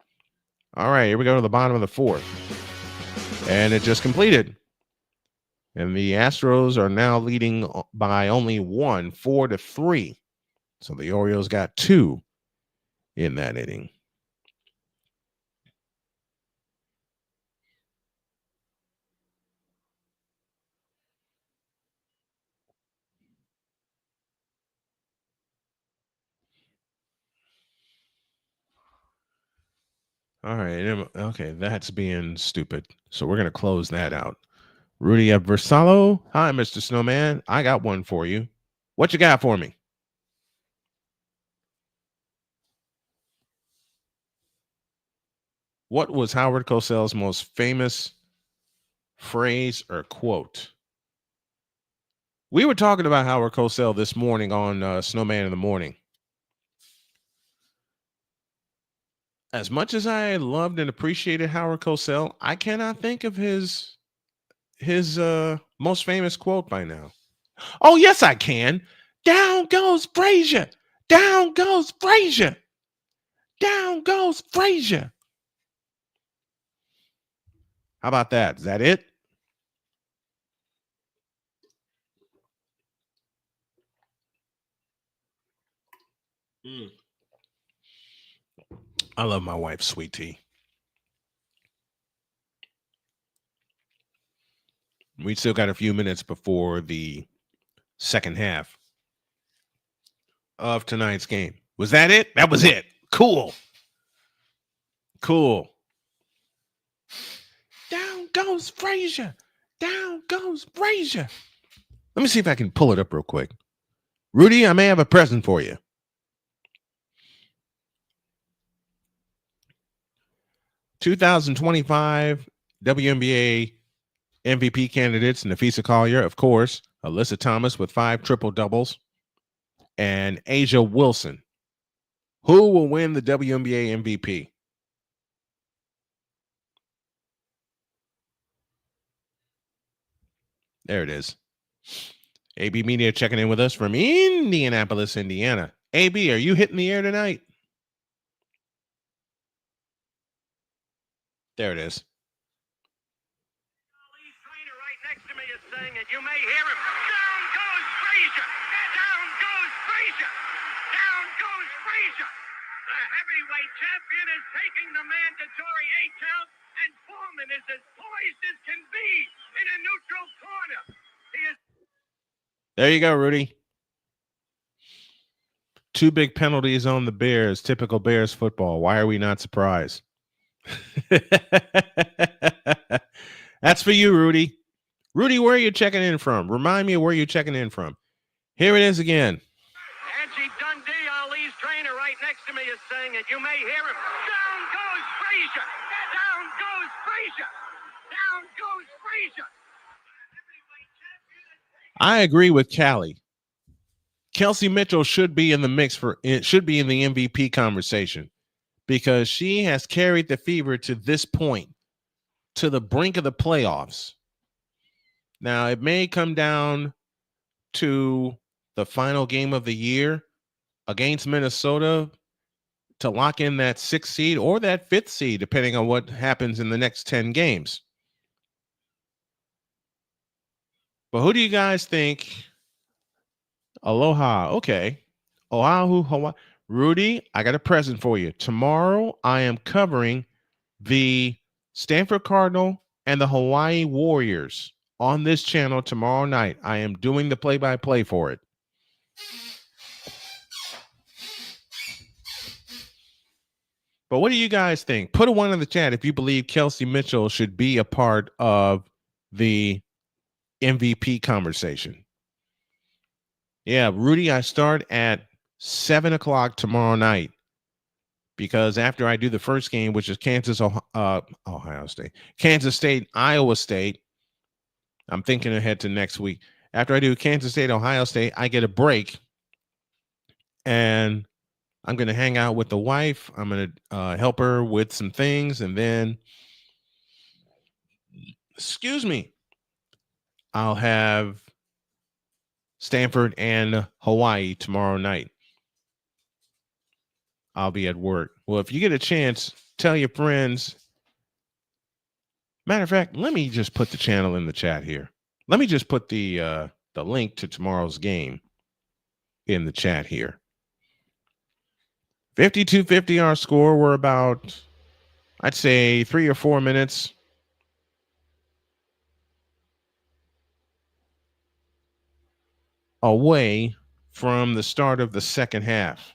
All right, here we go to the bottom of the 4th. And it just completed. And the Astros are now leading by only 1, 4-3. So the Orioles got 2 in that inning. All right. Okay, that's being stupid. So we're going to close that out. Rudy Versalo. Hi, Mr. Snowman. I got one for you. What you got for me? What was Howard Cosell's most famous phrase or quote? We were talking about Howard Cosell this morning on Snowman in the Morning. As much as I loved and appreciated Howard Cosell, I cannot think of his most famous quote by now. Oh, yes, I can. Down goes Frazier. Down goes Frazier. Down goes Frazier. How about that? Is that it? I love my wife's sweet tea. We still got a few minutes before the second half of tonight's game. Was that it? That was it. Cool. Cool. Down goes Frazier. Down goes Frazier. Let me see if I can pull it up real quick. Rudy, I may have a present for you. (2025) WNBA MVP candidates: Nafisa Collier, of course, Alyssa Thomas with 5 triple doubles, and Asia Wilson. Who will win the WNBA MVP? There it is. AB Media checking in with us from Indianapolis, Indiana. AB, are you hitting the air tonight? There it is. Right next to me is saying it. You may hear him. Down goes Frazier. Down goes Frazier. Down goes Frazier. The heavyweight champion is taking the mandatory 8 count, and Foreman is as poised as can be in a neutral corner. There you go, Rudy. 2 big penalties on the Bears. Typical Bears football. Why are we not surprised? That's for you, Rudy. Rudy, where are you checking in from? Remind me where you're checking in from. Here it is again. Angie Dundee, Ali's trainer, right next to me is saying it. You may hear him. Down goes Frazier. Down goes Frazier. Down goes Frazier. I agree with Callie. Kelsey Mitchell should be in the mix should be in the MVP conversation because she has carried the Fever to this point, to the brink of the playoffs. Now, it may come down to the final game of the year against Minnesota to lock in that 6th seed or that 5th seed, depending on what happens in the next 10 games. But who do you guys think? Aloha. Okay. Oahu, Hawaii. Rudy, I got a present for you. Tomorrow, I am covering the Stanford Cardinal and the Hawaii Warriors on this channel tomorrow night. I am doing the play-by-play for it. But what do you guys think? Put a 1 in the chat if you believe Kelsey Mitchell should be a part of the MVP conversation. Yeah, Rudy, I start at 7 o'clock tomorrow night because after I do the first game, which is Kansas State, Iowa State, I'm thinking ahead to next week. After I do Kansas State, Ohio State, I get a break. And I'm going to hang out with the wife. I'm going to help her with some things. And then, excuse me, I'll have Stanford and Hawaii tomorrow night. I'll be at work. Well, if you get a chance, tell your friends. Matter of fact, let me just put the channel in the chat here. Let me just put the link to tomorrow's game in the chat here. 52-50 our score. We're about, I'd say, 3 or 4 minutes away from the start of the second half.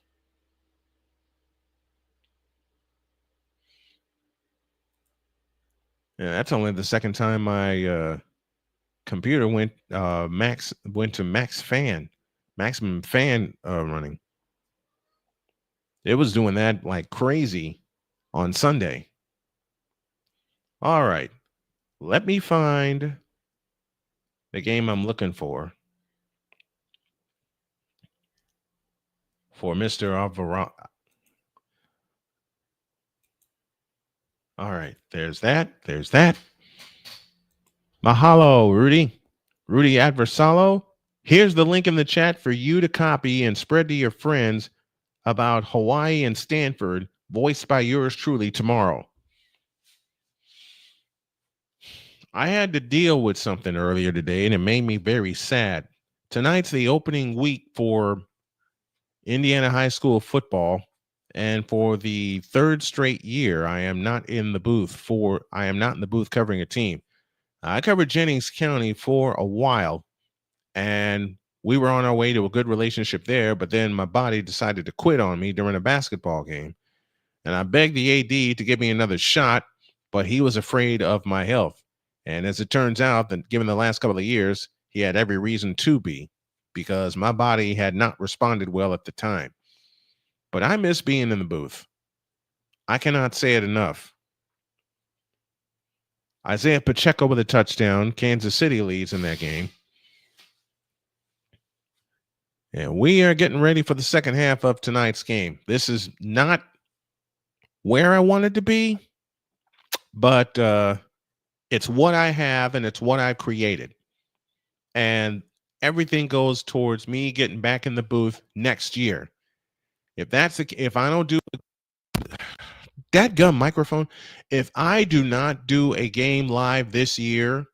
Yeah, that's only the second time my computer went to maximum fan running. It was doing that like crazy on Sunday. All right, let me find the game I'm looking for Mr. Alvarado. All right, there's that. Mahalo, Rudy Adversalo. Here's the link in the chat for you to copy and spread to your friends about Hawaii and Stanford, voiced by yours truly tomorrow. I had to deal with something earlier today, and it made me very sad. Tonight's the opening week for Indiana high school football, and for the third straight year, I am not in the booth covering a team. I covered Jennings County for a while, and we were on our way to a good relationship there, but then my body decided to quit on me during a basketball game. And I begged the AD to give me another shot, but he was afraid of my health. And as it turns out, that given the last couple of years, he had every reason to be, because my body had not responded well at the time. But I miss being in the booth. I cannot say it enough. Isaiah Pacheco with a touchdown. Kansas City leads in that game. And we are getting ready for the second half of tonight's game. This is not where I wanted to be, but it's what I have and it's what I've created. And everything goes towards me getting back in the booth next year. If I don't do that gum microphone, if I do not do a game live this year,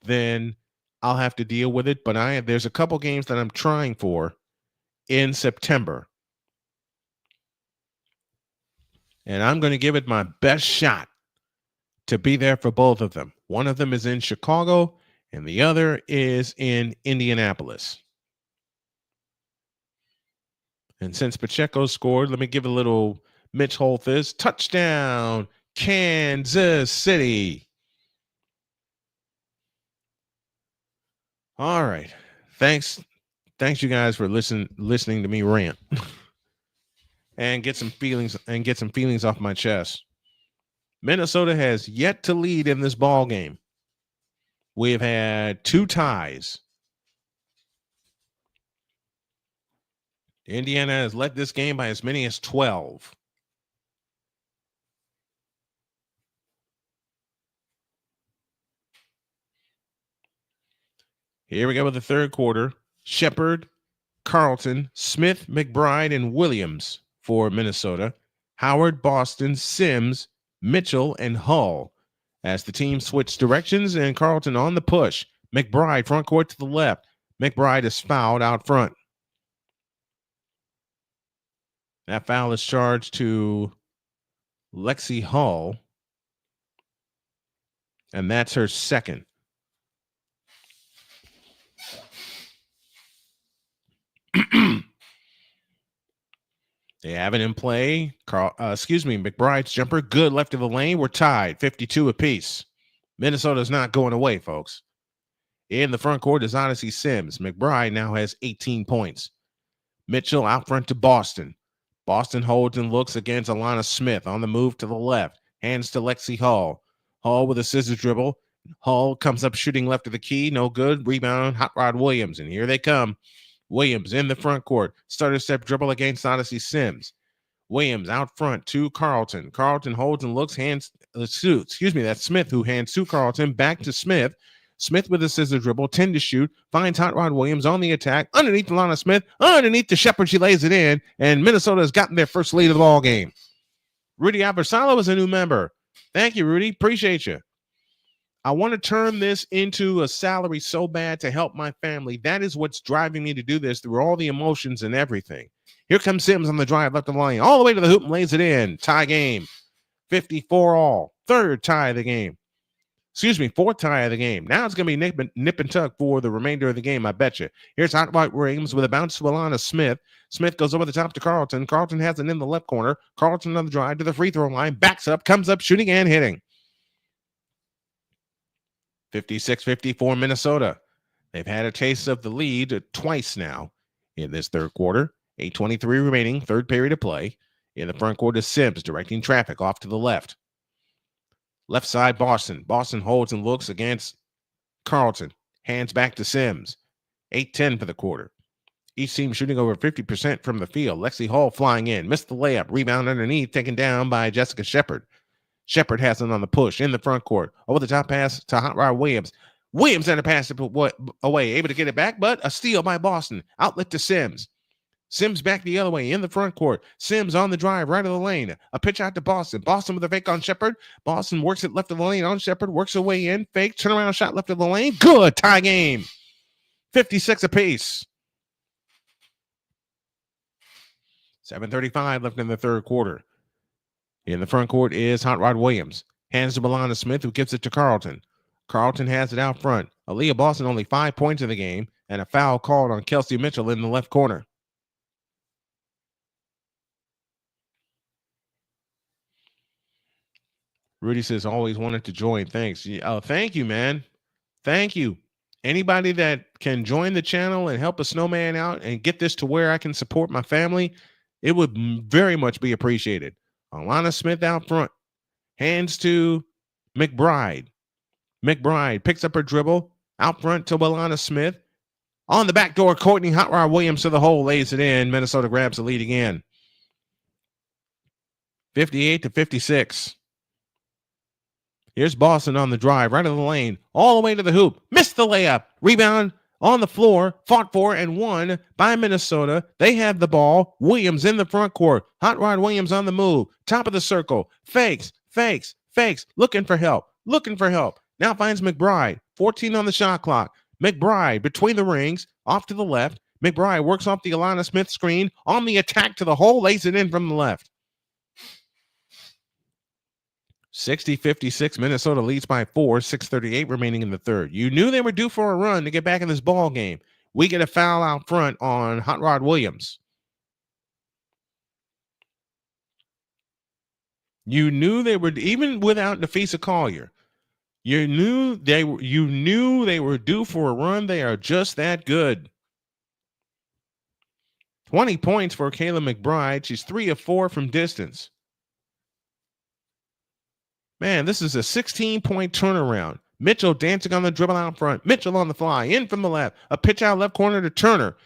then I'll have to deal with it. But there's a couple games that I'm trying for in September. And I'm going to give it my best shot to be there for both of them. One of them is in Chicago, and the other is in Indianapolis. And since Pacheco scored, let me give a little Mitch Holthus. Touchdown, Kansas City. All right. Thanks you guys for listening to me rant and get some feelings off my chest. Minnesota has yet to lead in this ball game. We've had 2 ties. Indiana has led this game by as many as 12. Here we go with the third quarter. Shepard, Carlton, Smith, McBride, and Williams for Minnesota. Howard, Boston, Sims, Mitchell, and Hull as the team switched directions, and Carlton on the push. McBride front court to the left. McBride is fouled out front. That foul is charged to Lexie Hull, and that's her second. They have it in play. McBride's jumper, good left of the lane. We're tied, 52 apiece. Minnesota's not going away, folks. In the front court is Odyssey Sims. McBride now has 18 points. Mitchell out front to Boston. Boston holds and looks against Alana Smith on the move to the left. Hands to Lexie Hull. Hull with a scissors dribble. Hull comes up shooting left of the key. No good. Rebound, Hot Rod Williams. And here they come. Williams in the front court. Starter step dribble against Odyssey Sims. Williams out front to Carlton. Carlton holds and looks, hands, that's Smith who hands to Carlton. Back to Smith. Smith with a scissor dribble, 10 to shoot, finds Hot Rod Williams on the attack, underneath Alana Smith, underneath the Shepherd, she lays it in, and Minnesota has gotten their first lead of the ball game. Rudy Aversalo is a new member. Thank you, Rudy. Appreciate you. I want to turn this into a salary so bad to help my family. That is what's driving me to do this through all the emotions and everything. Here comes Sims on the drive, left of the lane, all the way to the hoop and lays it in. Tie game, 54 all. Third tie of the game. Fourth tie of the game. Now it's going to be nip and tuck for the remainder of the game, I bet you. Here's Hot White Williams with a bounce to Alana Smith. Smith goes over the top to Carlton. Carlton has it in the left corner. Carlton on the drive to the free throw line. Backs up, comes up, shooting and hitting. 56-54 Minnesota. They've had a taste of the lead twice now in this third quarter. 8:23 remaining, third period of play. In the front court is Sims directing traffic off to the left. Left side, Boston. Boston holds and looks against Carlton. Hands back to Sims. 8:10 for the quarter. Each team shooting over 50% from the field. Lexie Hull flying in. Missed the layup. Rebound underneath. Taken down by Jessica Shepherd. Shepherd has it on the push in the front court. Over the top pass to Hot Rod Williams. Williams had a pass away. Able to get it back, but a steal by Boston. Outlet to Sims. Sims back the other way in the front court. Sims on the drive, right of the lane. A pitch out to Boston. Boston with a fake on Shepherd. Boston works it left of the lane on Shepherd. Works her way in. Fake. Turnaround shot left of the lane. Good. Tie game. 56 apiece. 7:35 left in the third quarter. In the front court is Hot Rod Williams. Hands to Alana Smith, who gives it to Carlton. Carlton has it out front. Aaliyah Boston only 5 points in the game, and a foul called on Kelsey Mitchell in the left corner. Rudy says, always wanted to join. Thanks. Oh, thank you, man. Thank you. Anybody that can join the channel and help a snowman out and get this to where I can support my family, it would very much be appreciated. Alana Smith out front. Hands to McBride. McBride picks up her dribble. Out front to Alana Smith. On the back door, Courtney Hot Rod Williams to the hole. Lays it in. Minnesota grabs the lead again. 58-56. Here's Boston on the drive, right of the lane, all the way to the hoop. Missed the layup. Rebound on the floor, fought for and won by Minnesota. They have the ball. Williams in the front court. Hot Rod Williams on the move. Top of the circle. Fakes. Looking for help. Now finds McBride. 14 on the shot clock. McBride between the rings, off to the left. McBride works off the Alana Smith screen. On the attack to the hole, lays it in from the left. 60-56, Minnesota leads by 4, 6:38 remaining in the third. You knew they were due for a run to get back in this ball game. We get a foul out front on Hot Rod Williams. You knew they were, even without Nafisa Collier, you knew they were due for a run. They are just that good. 20 points for Kayla McBride. She's 3 of 4 from distance. Man, this is a 16-point turnaround. Mitchell dancing on the dribble out front. Mitchell on the fly, in from the left. A pitch out left corner to Turner.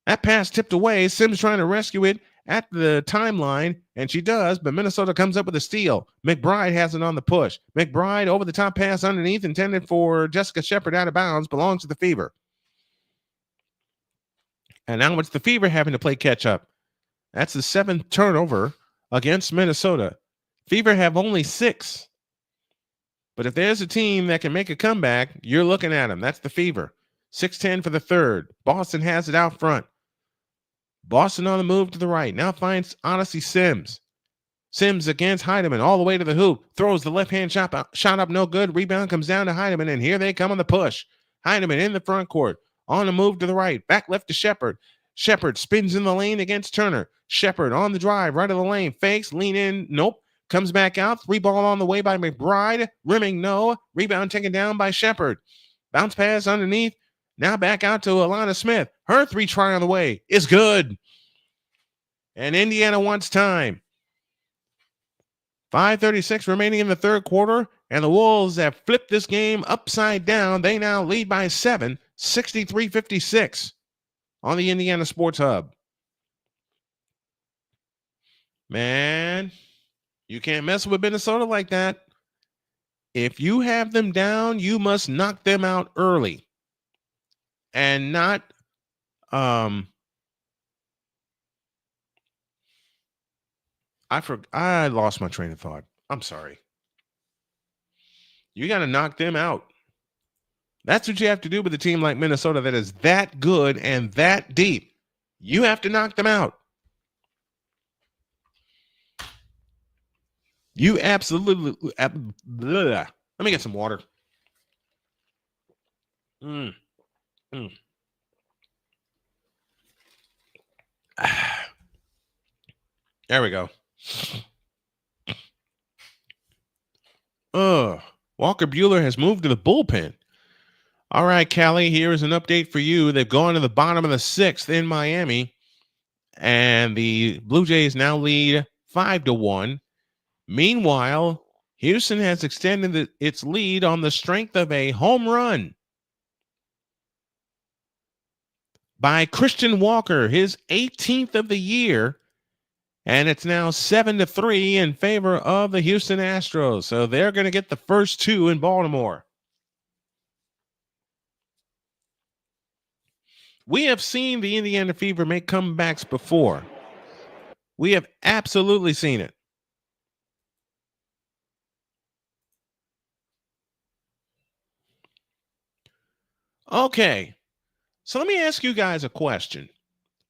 That pass tipped away. Sims trying to rescue it at the timeline, and she does, but Minnesota comes up with a steal. McBride has it on the push. McBride over the top pass underneath, intended for Jessica Shepherd, out of bounds, belongs to the Fever. And now it's the Fever having to play catch up. That's the 7th turnover against Minnesota. Fever have only 6. But if there's a team that can make a comeback, you're looking at them. That's the Fever. 6:10 for the third. Boston has it out front. Boston on the move to the right. Now finds Odyssey Sims. Sims against Heidemann all the way to the hoop. Throws the left-hand shot up, no good. Rebound comes down to Heidemann, and here they come on the push. Heidemann in the front court. On the move to the right. Back left to Shepherd. Shepherd spins in the lane against Turner. Shepherd on the drive, right of the lane. Fakes, lean in. Nope. Comes back out. 3 ball on the way by McBride. Rimming, no. Rebound taken down by Shepherd. Bounce pass underneath. Now back out to Alana Smith. Her 3 try on the way is good. And Indiana wants time. 5:36 remaining in the third quarter. And the Wolves have flipped this game upside down. They now lead by 7, 63-56. on the Indiana Sports Hub. Man, you can't mess with Minnesota like that. If you have them down, you must knock them out early and not I lost my train of thought. I'm sorry. You got to knock them out. That's what you have to do with a team like Minnesota that is that good and that deep. You have to knock them out. You absolutely. Let me get some water. There we go. Walker Buehler has moved to the bullpen. All right, Callie, here is an update for you. They've gone to the bottom of the 6th in Miami, and the Blue Jays now lead 5-1. Meanwhile, Houston has extended its lead on the strength of a home run by Christian Walker, his 18th of the year, and it's now 7-3 in favor of the Houston Astros. So they're going to get the first 2 in Baltimore. We have seen the Indiana Fever make comebacks before. We have absolutely seen it. Okay, so let me ask you guys a question.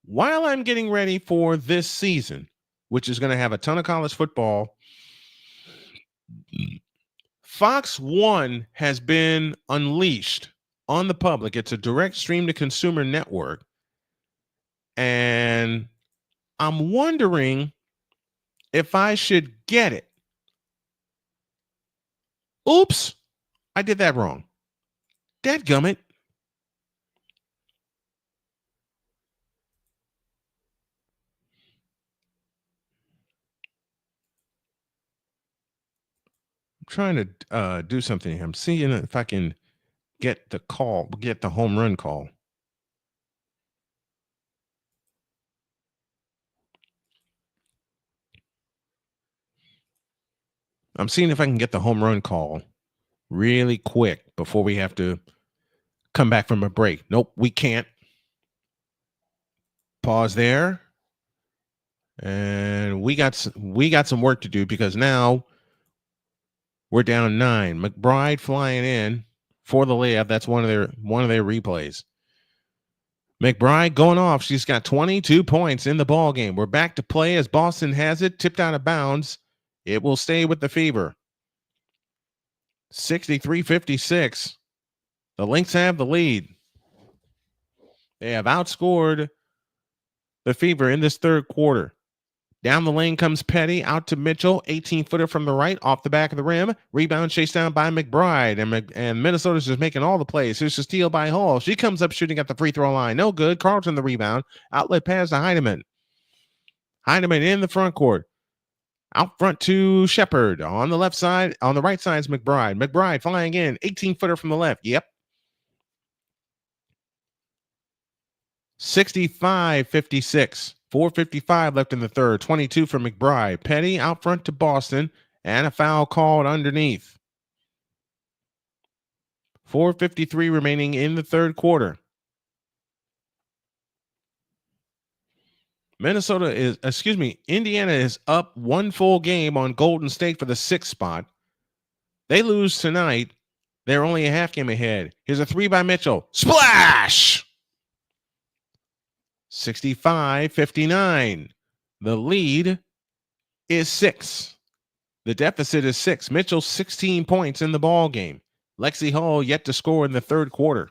While I'm getting ready for this season, which is going to have a ton of college football, Fox 1 has been unleashed on the public. It's a direct stream to consumer network. And I'm wondering if I should get it. Oops, I did that wrong. Dadgummit. I'm trying to do something. I'm seeing if I can get the home run call. I'm seeing if I can get the home run call really quick before we have to come back from a break. Nope, we can't. Pause there. And we got some work to do because now we're down 9. McBride flying in for the layup. That's one of their replays. McBride going off. She's got 22 points in the ball game. We're back to play as Boston has it tipped out of bounds. It will stay with the Fever. 63-56. The Lynx have the lead. They have outscored the Fever in this third quarter. Down the lane comes Petty, out to Mitchell, 18-footer from the right, off the back of the rim. Rebound chased down by McBride, and Minnesota's just making all the plays. Here's a steal by Hull. She comes up shooting at the free throw line. No good. Carlton the rebound. Outlet pass to Heidemann. Heidemann in the front court. Out front to Shepard. On the left side, on the right side is McBride. McBride flying in, 18-footer from the left. Yep. 65-56. 4:55 left in the third. 22 for McBride. Petty out front to Boston, and a foul called underneath. 4:53 remaining in the third quarter. Indiana is up 1 full game on Golden State for the 6th spot. They lose tonight. They're only a half game ahead. Here's a 3 by Mitchell. Splash! 65-59. The lead is 6. The deficit is 6. Mitchell 16 points in the ball game. Lexie Hull yet to score in the third quarter.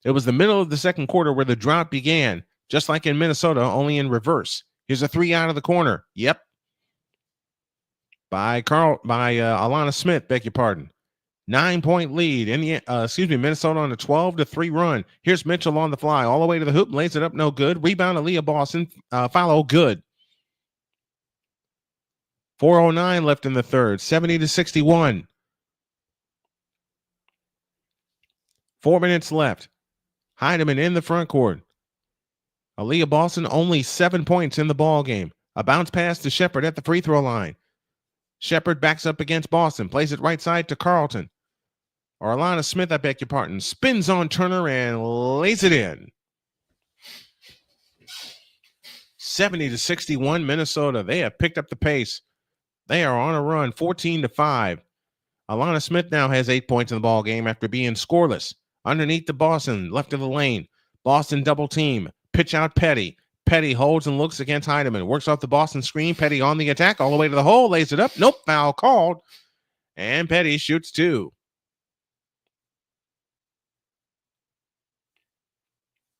It was the middle of the second quarter where the drought began, just like in Minnesota, only in reverse. Here's a 3 out of the corner. Yep. By Alana Smith, beg your pardon. 9-point lead. Minnesota on a 12-3 run. Here's Mitchell on the fly, all the way to the hoop, lays it up, no good. Rebound to Leah Boston. Follow, good. 4:09 left in the third. 70-61. 4 minutes left. Heidemann in the front court. Aaliyah Boston only 7 points in the ball game. A bounce pass to Shepard at the free throw line. Shepard backs up against Boston, plays it right side to Carlton. Or Alana Smith, I beg your pardon, spins on Turner and lays it in. 70-61 Minnesota. They have picked up the pace. They are on a run, 14-5. Alana Smith now has 8 points in the ball game after being scoreless. Underneath the Boston, left of the lane. Boston double team. Pitch out Petty. Petty holds and looks against Heidemann. Works off the Boston screen. Petty on the attack all the way to the hole. Lays it up. Nope, foul called. And Petty shoots 2.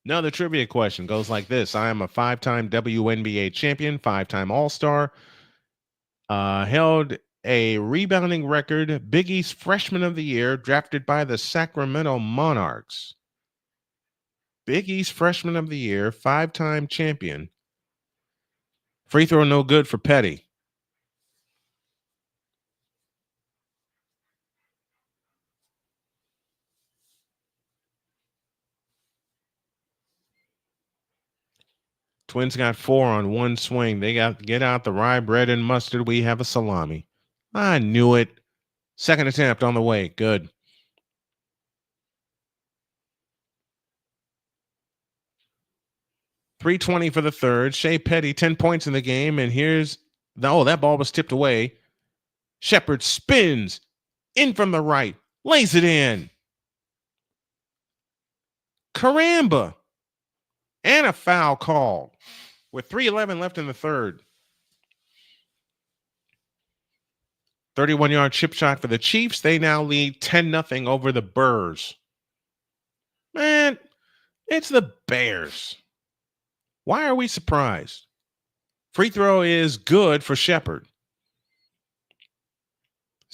Another trivia question goes like this. I am a 5-time WNBA champion, 5-time All-Star. Held a rebounding record, Big East Freshman of the Year, drafted by the Sacramento Monarchs. Big East Freshman of the Year, 5-time champion. Free throw no good for Petty. Twins got 4 on one swing. They got get out the rye bread and mustard. We have a salami. I knew it. Second attempt on the way. Good. .320 for the third. Shea Petty, 10 points in the game. And here's that ball was tipped away. Shepard spins in from the right. Lays it in. Caramba. And a foul call with 3:11 left in the third. 31-yard chip shot for the Chiefs. They now lead 10-0 over the Burrs. Man, it's the Bears. Why are we surprised? Free throw is good for Shepard.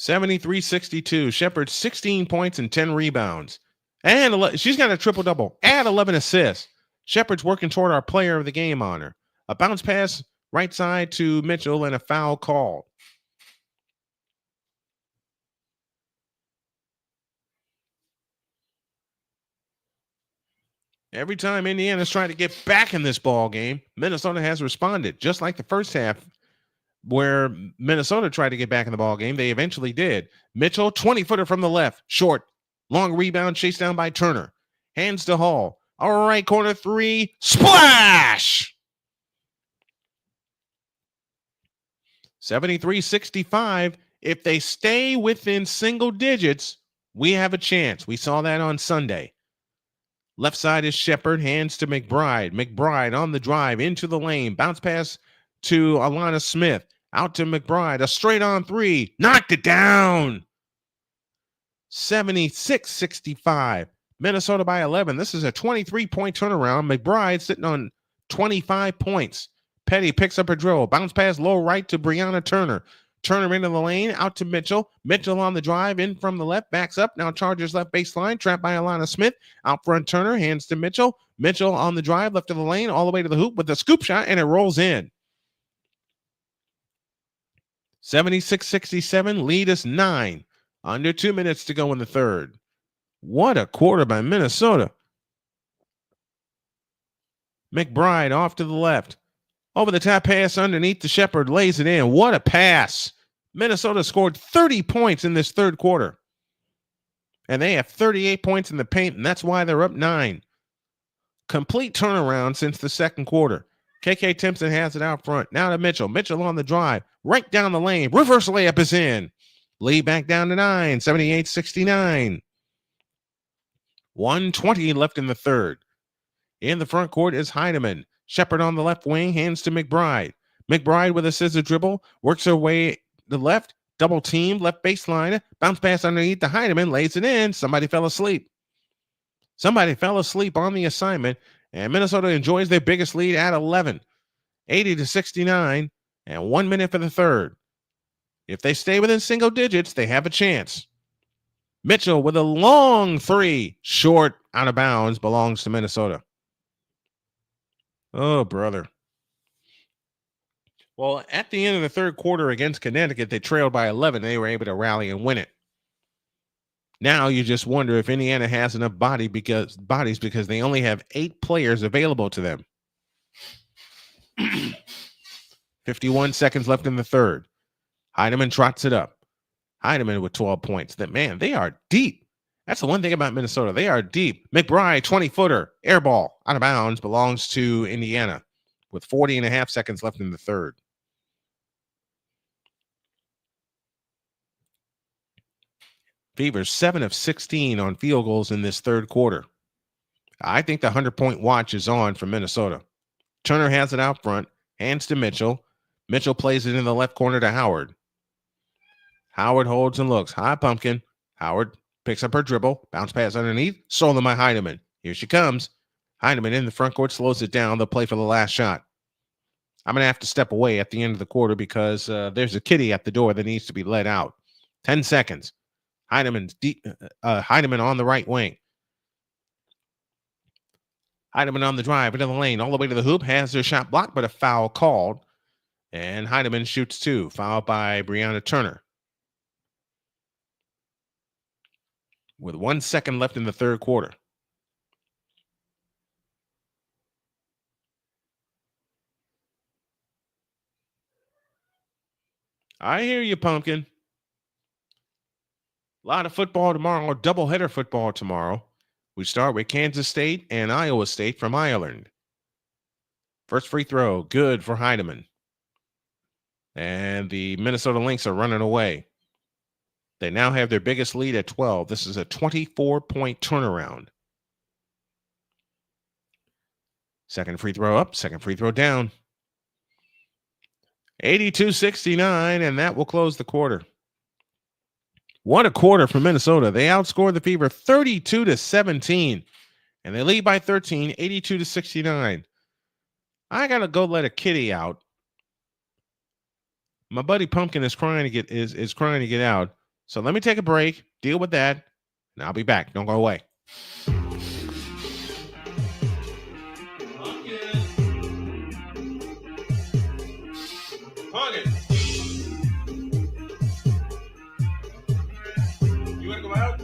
73-62. Shepard 16 points and 10 rebounds. And she's got a triple-double. Add 11 assists. Shepard's working toward our player of the game honor. A bounce pass right side to Mitchell and a foul call. Every time Indiana's trying to get back in this ball game, Minnesota has responded. Just like the first half where Minnesota tried to get back in the ball game, they eventually did. Mitchell, 20-footer from the left, short. Long rebound chased down by Turner. Hands to Hull. All right, corner 3. Splash! 73-65. If they stay within single digits, we have a chance. We saw that on Sunday. Left side is Shepard. Hands to McBride. McBride on the drive into the lane. Bounce pass to Alana Smith. Out to McBride. A straight on 3. Knocked it down. 76-65. Minnesota by 11. This is a 23-point turnaround. McBride sitting on 25 points. Petty picks up a dribble. Bounce pass low right to Brianna Turner. Turner into the lane. Out to Mitchell. Mitchell on the drive. In from the left. Backs up. Now Chargers left baseline. Trapped by Alana Smith. Out front Turner. Hands to Mitchell. Mitchell on the drive. Left of the lane. All the way to the hoop with a scoop shot. And it rolls in. 76-67. Lead is 9. Under 2 minutes to go in the third. What a quarter by Minnesota. McBride off to the left. Over the top pass underneath the Shepard. Lays it in. What a pass. Minnesota scored 30 points in this third quarter. And they have 38 points in the paint, and that's why they're up 9. Complete turnaround since the second quarter. KK Timpson has it out front. Now to Mitchell. Mitchell on the drive. Right down the lane. Reverse layup is in. Lead back down to 9. 78-69. 1:20 left in the third. In the front court is Heidemann. Shepard on the left wing, hands to McBride. McBride with a scissor dribble, works her way to the left, double team, left baseline, bounce pass underneath the Heidemann, lays it in. Somebody fell asleep. Somebody fell asleep on the assignment, and Minnesota enjoys their biggest lead at 11. 80-69, and 1 minute for the third. If they stay within single digits, they have a chance. Mitchell with a long 3, short, out of bounds, belongs to Minnesota. Oh, brother. Well, at the end of the third quarter against Connecticut, they trailed by 11. They were able to rally and win it. Now you just wonder if Indiana has enough bodies because they only have 8 players available to them. .51 seconds left in the third. Heidemann trots it up. Heidemann with 12 points. Man, they are deep. That's the one thing about Minnesota. They are deep. McBride, 20-footer, air ball, out of bounds, belongs to Indiana with 40 and a half seconds left in the third. Fever's 7 of 16 on field goals in this third quarter. I think the 100-point watch is on for Minnesota. Turner has it out front, hands to Mitchell. Mitchell plays it in the left corner to Howard. Howard holds and looks. High pumpkin. Howard picks up her dribble. Bounce pass underneath. Stolen by Heidemann. Here she comes. Heidemann in the front court slows it down. They'll play for the last shot. I'm going to have to step away at the end of the quarter because there's a kitty at the door that needs to be let out. 10 seconds. Heidemann on the right wing. Heidemann on the drive into the lane, all the way to the hoop, has their shot blocked, but a foul called. And Heidemann shoots two. Fouled by Brianna Turner. With 1 second left in the third quarter. I hear you, Pumpkin. A lot of football tomorrow, doubleheader football tomorrow. We start with Kansas State and Iowa State from Ireland. First free throw, good for Heidemann. And the Minnesota Lynx are running away. They now have their biggest lead at 12. This is a 24-point turnaround. Second free throw up, second free throw down. 82-69, and that will close the quarter. What a quarter for Minnesota. They outscored the Fever 32-17, and they lead by 13, 82-69. I gotta go let a kitty out. My buddy Pumpkin is crying to get out. So let me take a break, deal with that, and I'll be back. Don't go away. Pumpkin. You want to go out?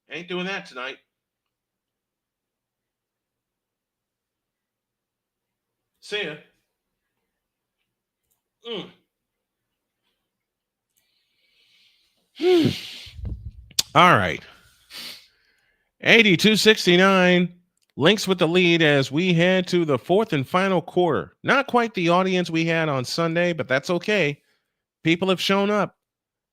Ain't doing that tonight. See ya. All right. 82-69. Lynx with the lead as we head to the fourth and final quarter. Not quite the audience we had on Sunday, but that's okay. People have shown up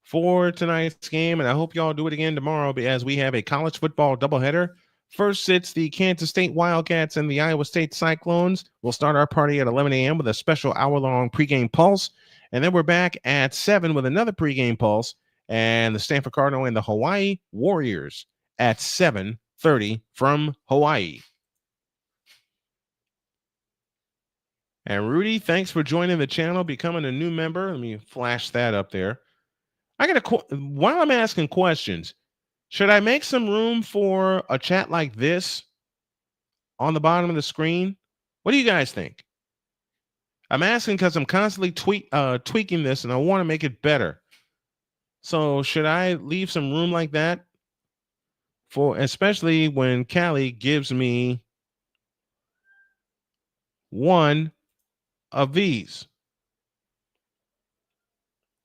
for tonight's game, and I hope y'all do it again tomorrow as we have a college football doubleheader. First, it's the Kansas State Wildcats and the Iowa State Cyclones. We'll start our party at 11 a.m. with a special hour-long pregame pulse, and then we're back at 7 with another pregame pulse, and the Stanford Cardinal and the Hawaii Warriors at 7:30 from Hawaii. And Rudy, thanks for joining the channel, becoming a new member. Let me flash that up there. While I'm asking questions, should I make some room for a chat like this on the bottom of the screen? What do you guys think? I'm asking because I'm constantly tweaking this, and I want to make it better. So should I leave some room like that for, especially when Callie gives me one of these?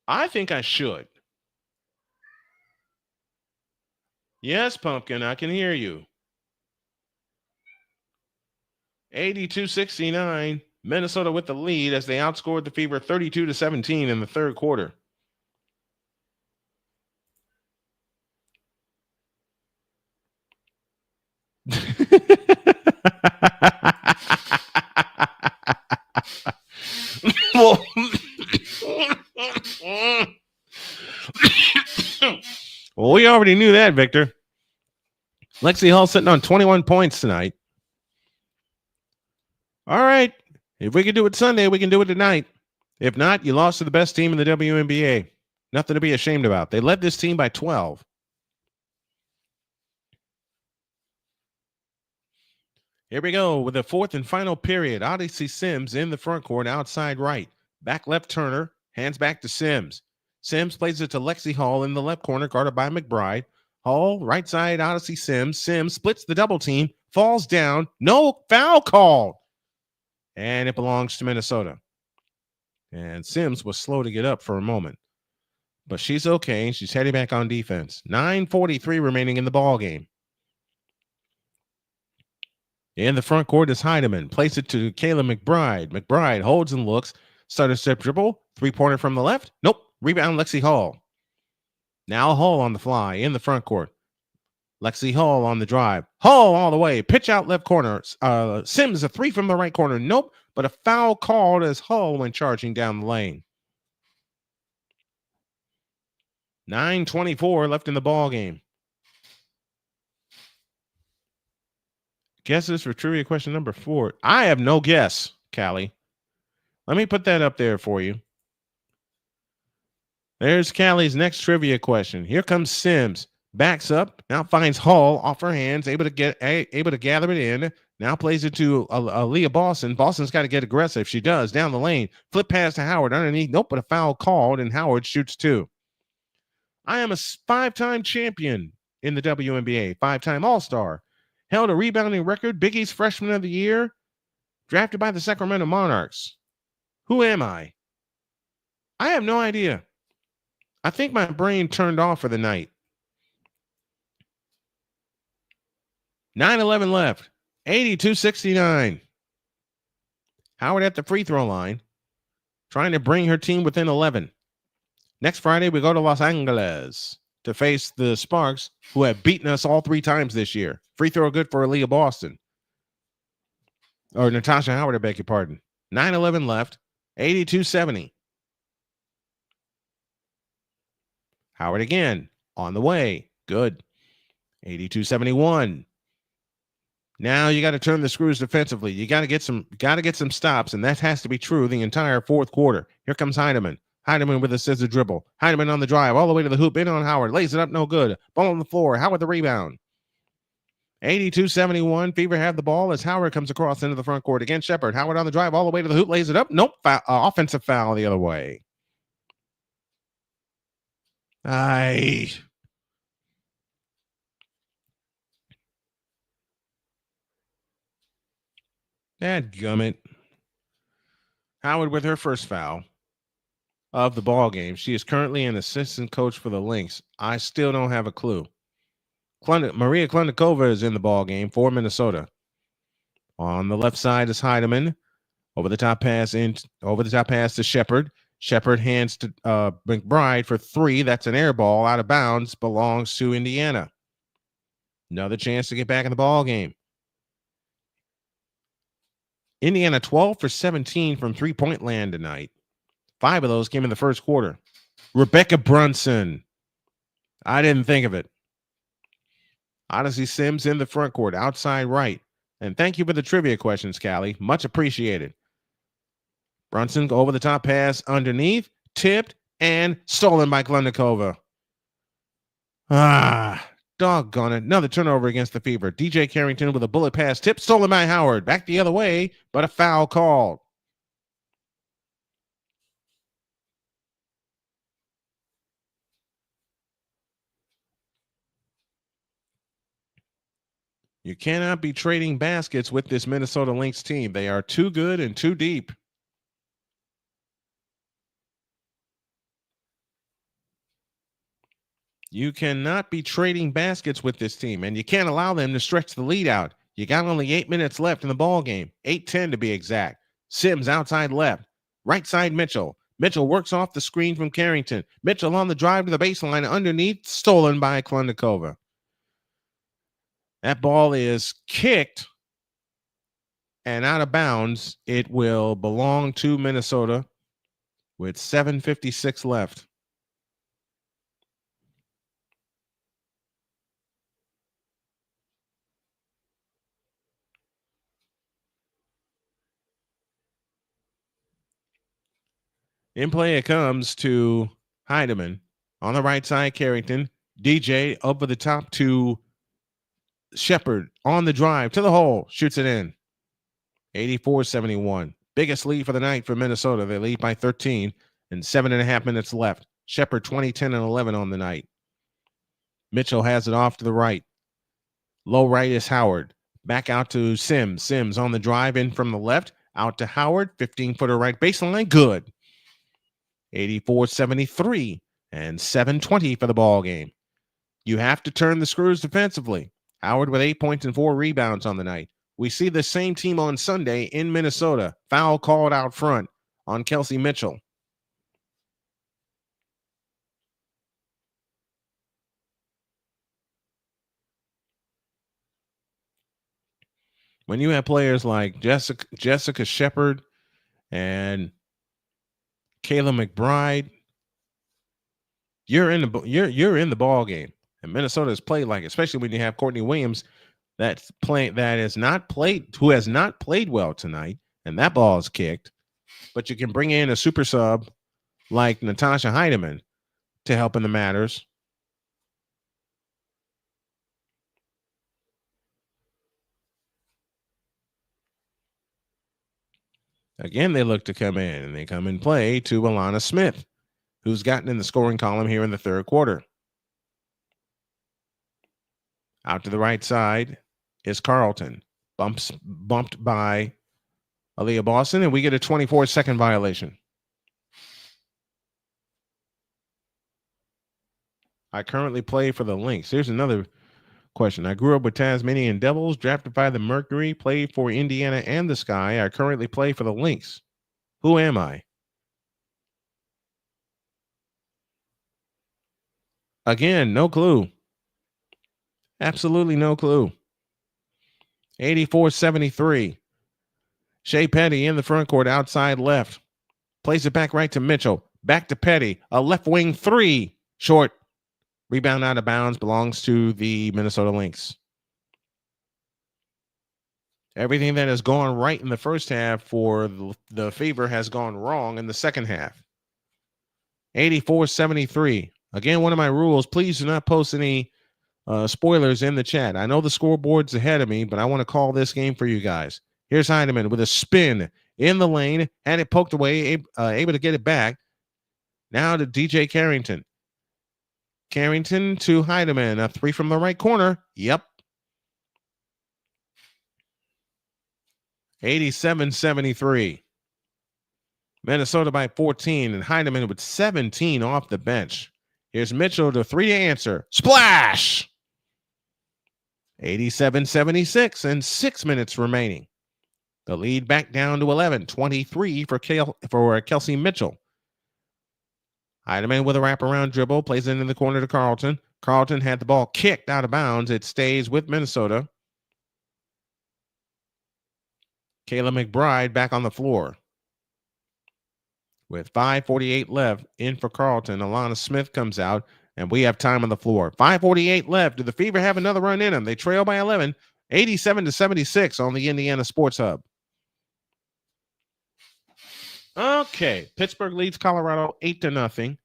I think I should. Yes, Pumpkin, I can hear you. 82-69, Minnesota with the lead as they outscored the Fever 32-17 in the third quarter. Well, we already knew that, Victor. Lexie Hull sitting on 21 points tonight. All right. If we can do it Sunday, we can do it tonight. If not, you lost to the best team in the WNBA. Nothing to be ashamed about. They led this team by 12. Here we go with the fourth and final period. Odyssey Sims in the front court, outside right. Back left Turner, hands back to Sims. Sims plays it to Lexie Hull in the left corner, guarded by McBride. Hull, right side, Odyssey Sims. Sims splits the double team, falls down. No foul called. And it belongs to Minnesota. And Sims was slow to get up for a moment. But she's okay. She's heading back on defense. 9:43 remaining in the ball game. In the front court is Heidemann. Plays it to Kayla McBride. McBride holds and looks. Starter step dribble. Three-pointer from the left. Nope. Rebound Lexie Hull. Now Hull on the fly in the front court. Lexie Hull on the drive. Hull all the way. Pitch out left corner. Sims a three from the right corner. Nope. But a foul called as Hull went charging down the lane. 9:24 left in the ball game. Guesses for trivia question number 4. I have no guess, Callie. Let me put that up there for you. There's Callie's next trivia question. Here comes Sims. Backs up. Now finds Hull off her hands. Able to gather it in. Now plays it to Leah Boston. Boston's got to get aggressive. She does. Down the lane. Flip pass to Howard. Underneath. Nope, but a foul called, and Howard shoots 2. I am a 5-time champion in the WNBA. 5-time All-Star. Held a rebounding record. Big East Freshman of the Year. Drafted by the Sacramento Monarchs. Who am I? I have no idea. I think my brain turned off for the night. 9:11 left. 82-69. Howard at the free throw line. Trying to bring her team within 11. Next Friday, we go to Los Angeles to face the Sparks, who have beaten us all 3 times this year. Free throw good for Aaliyah Boston. Or Natasha Howard, I beg your pardon. 9:11 left. 82-70. Howard again. On the way. Good. 82-71. Now you got to turn the screws defensively. You got to get some stops, and that has to be true the entire fourth quarter. Here comes Heidemann. Heidemann with a scissor dribble. Heidemann on the drive, all the way to the hoop, in on Howard. Lays it up, no good. Ball on the floor. Howard the rebound. 82-71. Fever have the ball as Howard comes across into the front court against Shepard. Howard on the drive, all the way to the hoop, lays it up. Nope. Offensive foul the other way. Dadgummit. Howard with her first foul of the ball game. She is currently an assistant coach for the Lynx. I still don't have a clue. Maria Klundikova is in the ball game for Minnesota. On the left side is Heidemann. Over the top pass to Shepard. Shepard hands to McBride for 3. That's an air ball out of bounds. Belongs to Indiana. Another chance to get back in the ball game. Indiana 12 for 17 from three-point land tonight. 5 of those came in the first quarter. Rebecca Brunson. I didn't think of it. Odyssey Sims in the front court, outside right. And thank you for the trivia questions, Callie. Much appreciated. Brunson over the top pass underneath, tipped, and stolen by Klundikova. Doggone it. Another turnover against the Fever. DJ Carrington with a bullet pass tip, stolen by Howard. Back the other way, but a foul called. You cannot be trading baskets with this Minnesota Lynx team. They are too good and too deep. You cannot be trading baskets with this team, and you can't allow them to stretch the lead out. You got only 8 minutes left in the ball game, 8:10 to be exact. Sims outside left, right side Mitchell. Mitchell works off the screen from Carrington. Mitchell on the drive to the baseline underneath, stolen by Klundikova. That ball is kicked and out of bounds. It will belong to Minnesota with 7:56 left. In play it comes to Heidemann. On the right side, Carrington. DJ over the top to Shepard on the drive to the hole. Shoots it in. 84-71. Biggest lead for the night for Minnesota. They lead by 13 and 7.5 minutes left. Shepard 20, 10, and 11 on the night. Mitchell has it off to the right. Low right is Howard. Back out to Sims. Sims on the drive in from the left. Out to Howard. 15-footer right baseline. Good. 84-73 and 7:20 for the ball game. You have to turn the screws defensively. Howard with 8 points and 4 rebounds on the night. We see the same team on Sunday in Minnesota. Foul called out front on Kelsey Mitchell. When you have players like Jessica Shepard and Kayla McBride, you're in the ball game. And Minnesota has played like, especially when you have Courtney Williams who has not played well tonight, and that ball is kicked. But you can bring in a super sub like Natasha Heidemann to help in the matters. Again, they look to come in, and they come and play to Alana Smith, who's gotten in the scoring column here in the third quarter. Out to the right side is Carlton. Bumped by Aaliyah Boston, and we get a 24-second violation. I currently play for the Lynx. Here's another question. I grew up with Tasmanian Devils, drafted by the Mercury, played for Indiana and the Sky. I currently play for the Lynx. Who am I? Again, no clue. Absolutely no clue. 84-73. Shea Petty in the front court, outside left. Plays it back right to Mitchell. Back to Petty. A left wing three. Short. Rebound out of bounds, belongs to the Minnesota Lynx. Everything that has gone right in the first half for the Fever has gone wrong in the second half. 84-73. Again, one of my rules, please do not post any spoilers in the chat. I know the scoreboard's ahead of me, but I want to call this game for you guys. Here's Heidemann with a spin in the lane, had it poked away, able to get it back. Now to DJ Carrington. Carrington to Heidemann, a three from the right corner. Yep. 87-73. Minnesota by 14, and Heidemann with 17 off the bench. Here's Mitchell to three to answer. Splash! 87-76 and 6 minutes remaining. The lead back down to 11, 23 for Kelsey Mitchell. Heidemann with a wraparound dribble, plays it in the corner to Carlton. Carlton had the ball kicked out of bounds. It stays with Minnesota. Kayla McBride back on the floor. With 5:48 left, in for Carlton, Alana Smith comes out, and we have time on the floor. 5:48 left. Do the Fever have another run in them? They trail by 11, 87-76 on the Indiana Sports Hub. Okay, Pittsburgh leads Colorado 8-0.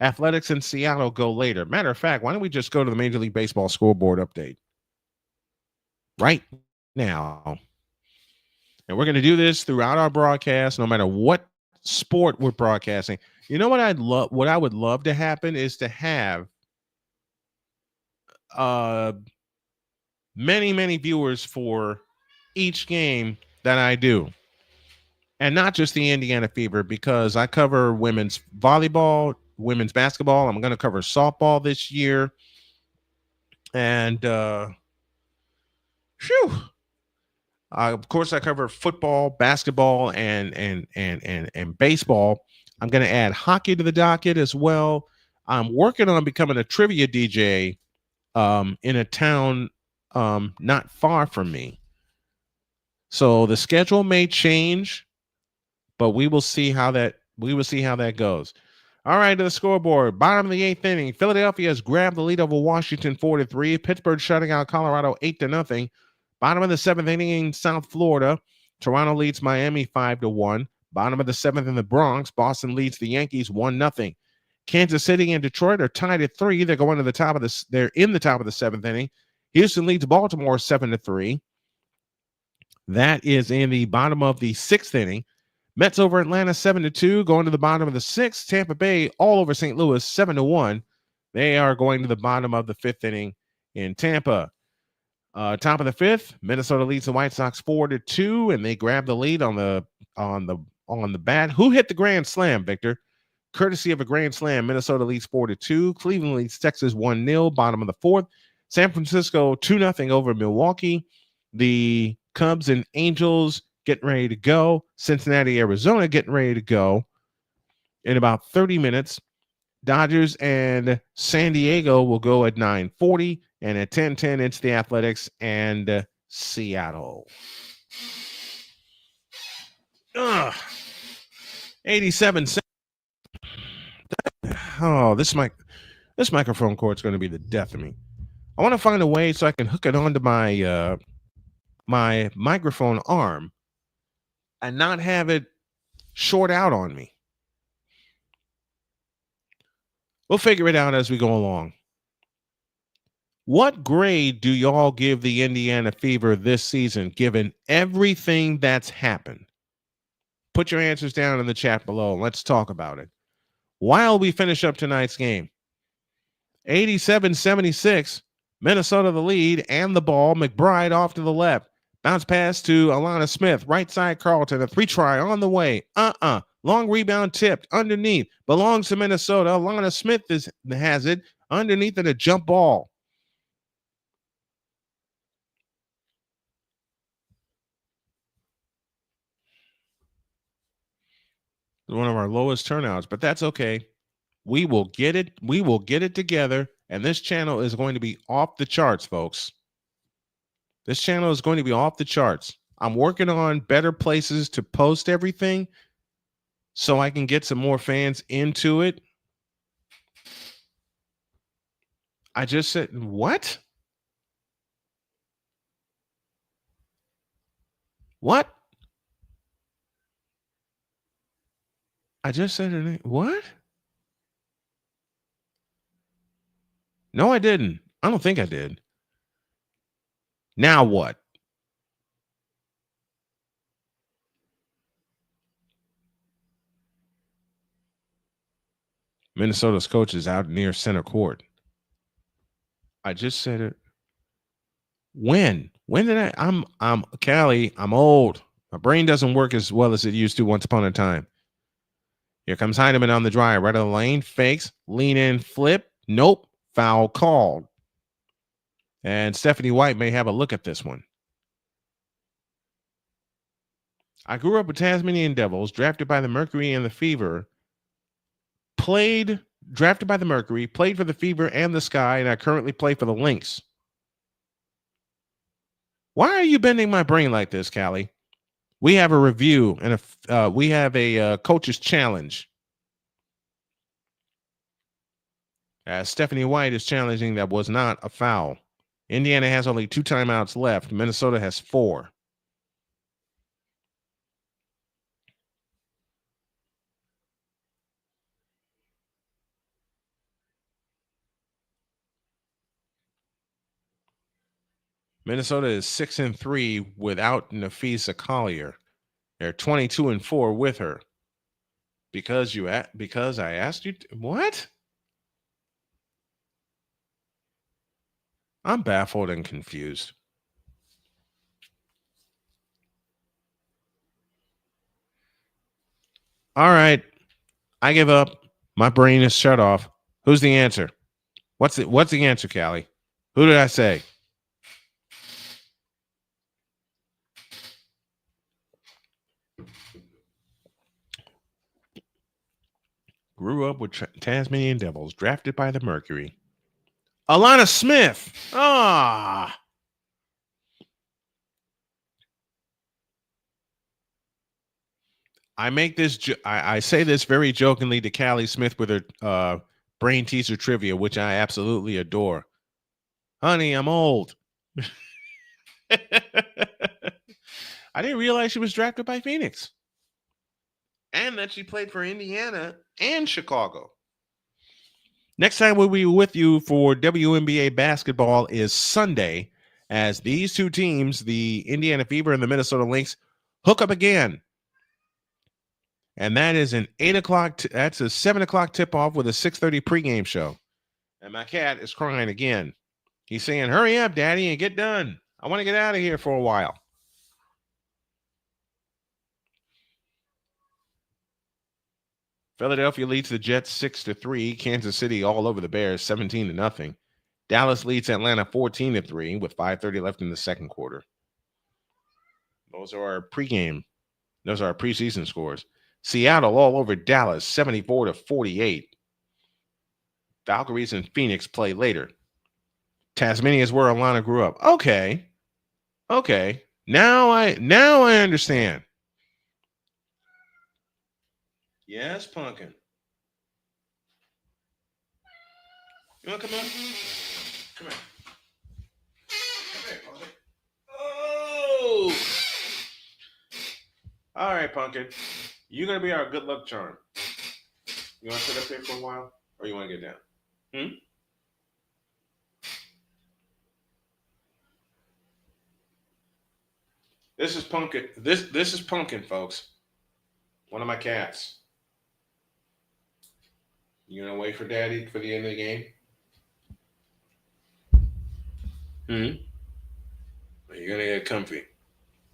Athletics in Seattle go later. Matter of fact, why don't we just go to the Major League Baseball scoreboard update right now? And we're going to do this throughout our broadcast, no matter what sport we're broadcasting. You know what what I would love to happen is to have many viewers for each game that I do. And not just the Indiana Fever, because I cover women's volleyball, women's basketball. I'm going to cover softball this year. And of course, I cover football, basketball, and baseball. I'm going to add hockey to the docket as well. I'm working on becoming a trivia DJ in a town not far from me. So the schedule may change, but we will see how that goes. All right, to the scoreboard. Bottom of the 8th inning, Philadelphia has grabbed the lead over Washington 4-3. Pittsburgh shutting out Colorado 8-0. Bottom of the 7th inning in South Florida, Toronto leads Miami 5-1. Bottom of the 7th in the Bronx, Boston leads the Yankees 1-0. Kansas City and Detroit are tied at 3. They're going to the top of this. They're in the top of the 7th inning. Houston leads Baltimore 7-3. That is in the bottom of the 6th inning. Mets over Atlanta 7-2. Going to the bottom of the 6th. Tampa Bay all over St. Louis 7-1. They are going to the bottom of the 5th inning in Tampa. Top of the 5th, Minnesota leads the White Sox 4-2, and they grab the lead on the bat. Who hit the grand slam, Victor? Courtesy of a grand slam, Minnesota leads 4-2. Cleveland leads Texas 1-0. Bottom of the 4th, San Francisco 2-0 over Milwaukee. The Cubs and Angels getting ready to go. Cincinnati, Arizona getting ready to go in about 30 minutes. Dodgers and San Diego will go at 9:40, and at 10:10 it's the Athletics and Seattle. 87 cents. Oh, this microphone cord's going to be the death of me. I want to find a way so I can hook it onto my my microphone arm and not have it short out on me. We'll figure it out as we go along. What grade do y'all give the Indiana Fever this season, given everything that's happened? Put your answers down in the chat below. Let's talk about it. While we finish up tonight's game, 87-76, Minnesota the lead and the ball. McBride off to the left. Bounce pass to Alana Smith. Right side Carlton. A 3-try on the way. Long rebound tipped underneath. Belongs to Minnesota. Alana Smith has it underneath at a jump ball. One of our lowest turnouts, but that's okay. We will get it. We will get it together. And this channel is going to be off the charts, folks. This channel is going to be off the charts. I'm working on better places to post everything so I can get some more fans into it. I just said, what? What? I just said, what? No, I didn't. I don't think I did. Now what? Minnesota's coach is out near center court. I just said it. When? When did I'm Callie, I'm old. My brain doesn't work as well as it used to once upon a time. Here comes Heineman on the drive. Right of the lane. Fakes. Lean in. Flip. Nope. Foul called. And Stephanie White may have a look at this one. I grew up with Tasmanian Devils, drafted by the Mercury and the Fever. Drafted by the Mercury, played for the Fever and the Sky, and I currently play for the Lynx. Why are you bending my brain like this, Callie? We have a review and we have a coach's challenge. Stephanie White is challenging that was not a foul. Indiana has only 2 timeouts left. Minnesota has 4. Minnesota is 6-3 without Nafisa Collier. They're 22-4 with her. Because I asked you what? I'm baffled and confused. All right. I give up. My brain is shut off. Who's the answer? What's the answer, Callie? Who did I say? Grew up with Tasmanian Devils, drafted by the Mercury. Alana Smith. I make this. I say this very jokingly to Callie Smith with her brain teaser trivia, which I absolutely adore. Honey, I'm old. I didn't realize she was drafted by Phoenix. and that she played for Indiana and Chicago. Next time we'll be with you for WNBA basketball is Sunday, as these two teams, the Indiana Fever and the Minnesota Lynx, hook up again. And that is an 8 o'clock. That's a 7 o'clock tip off with a 6:30 pregame show. And my cat is crying again. He's saying, "Hurry up, Daddy, and get done. I want to get out of here for a while." Philadelphia leads the Jets 6-3. Kansas City all over the Bears 17-0. Dallas leads Atlanta 14-3 with 5:30 left in the second quarter. Those are our pregame. Those are our preseason scores. Seattle all over Dallas 74-48. Valkyries and Phoenix play later. Tasmania is where Alana grew up. Okay. Now I understand. Yes, Pumpkin. You want to come on? Come here. Come here, Pumpkin. Oh! All right, Pumpkin. You're going to be our good luck charm. You want to sit up here for a while? Or you want to get down? This is Pumpkin. This is Pumpkin, folks. One of my cats. You gonna wait for Daddy for the end of the game? You're gonna get comfy.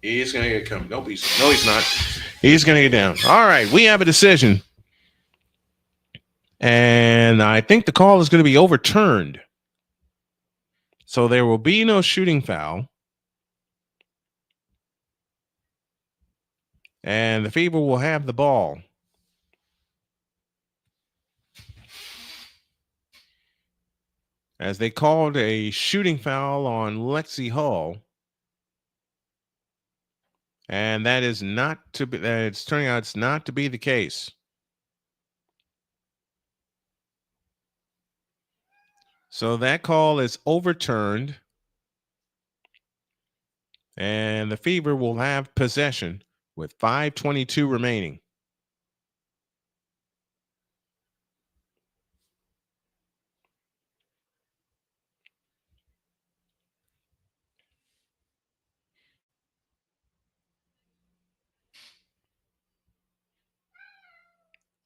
He's gonna get comfy. No, he's not. He's gonna get down. All right, we have a decision. And I think the call is going to be overturned. So there will be no shooting foul. And the Fever will have the ball. As they called a shooting foul on Lexie Hull. And that is not to be, it's turning out it's not to be the case. So that call is overturned. And the Fever will have possession with 5:22 remaining.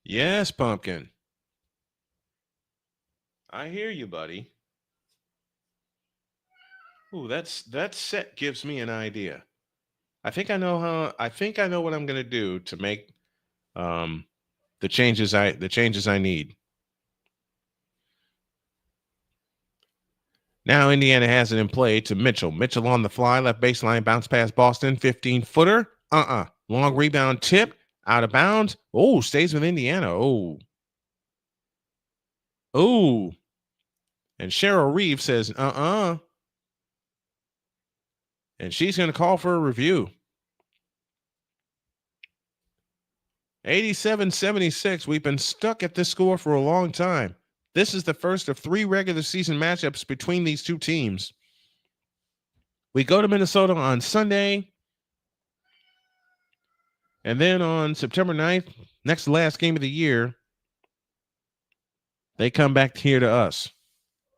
Yes, Pumpkin. I hear you, buddy. Ooh, that set gives me an idea. I think I know what I'm going to do to make the changes I need. Now Indiana has it in play to Mitchell. Mitchell on the fly, left baseline, bounce past Boston, 15-footer. Long rebound tip, out of bounds. Oh, stays with Indiana. Oh. And Cheryl Reeves says, And she's going to call for a review. 87-76. We've been stuck at this score for a long time. This is the first of 3 regular season matchups between these two teams. We go to Minnesota on Sunday. And then on September 9th, next to last game of the year, they come back here to us.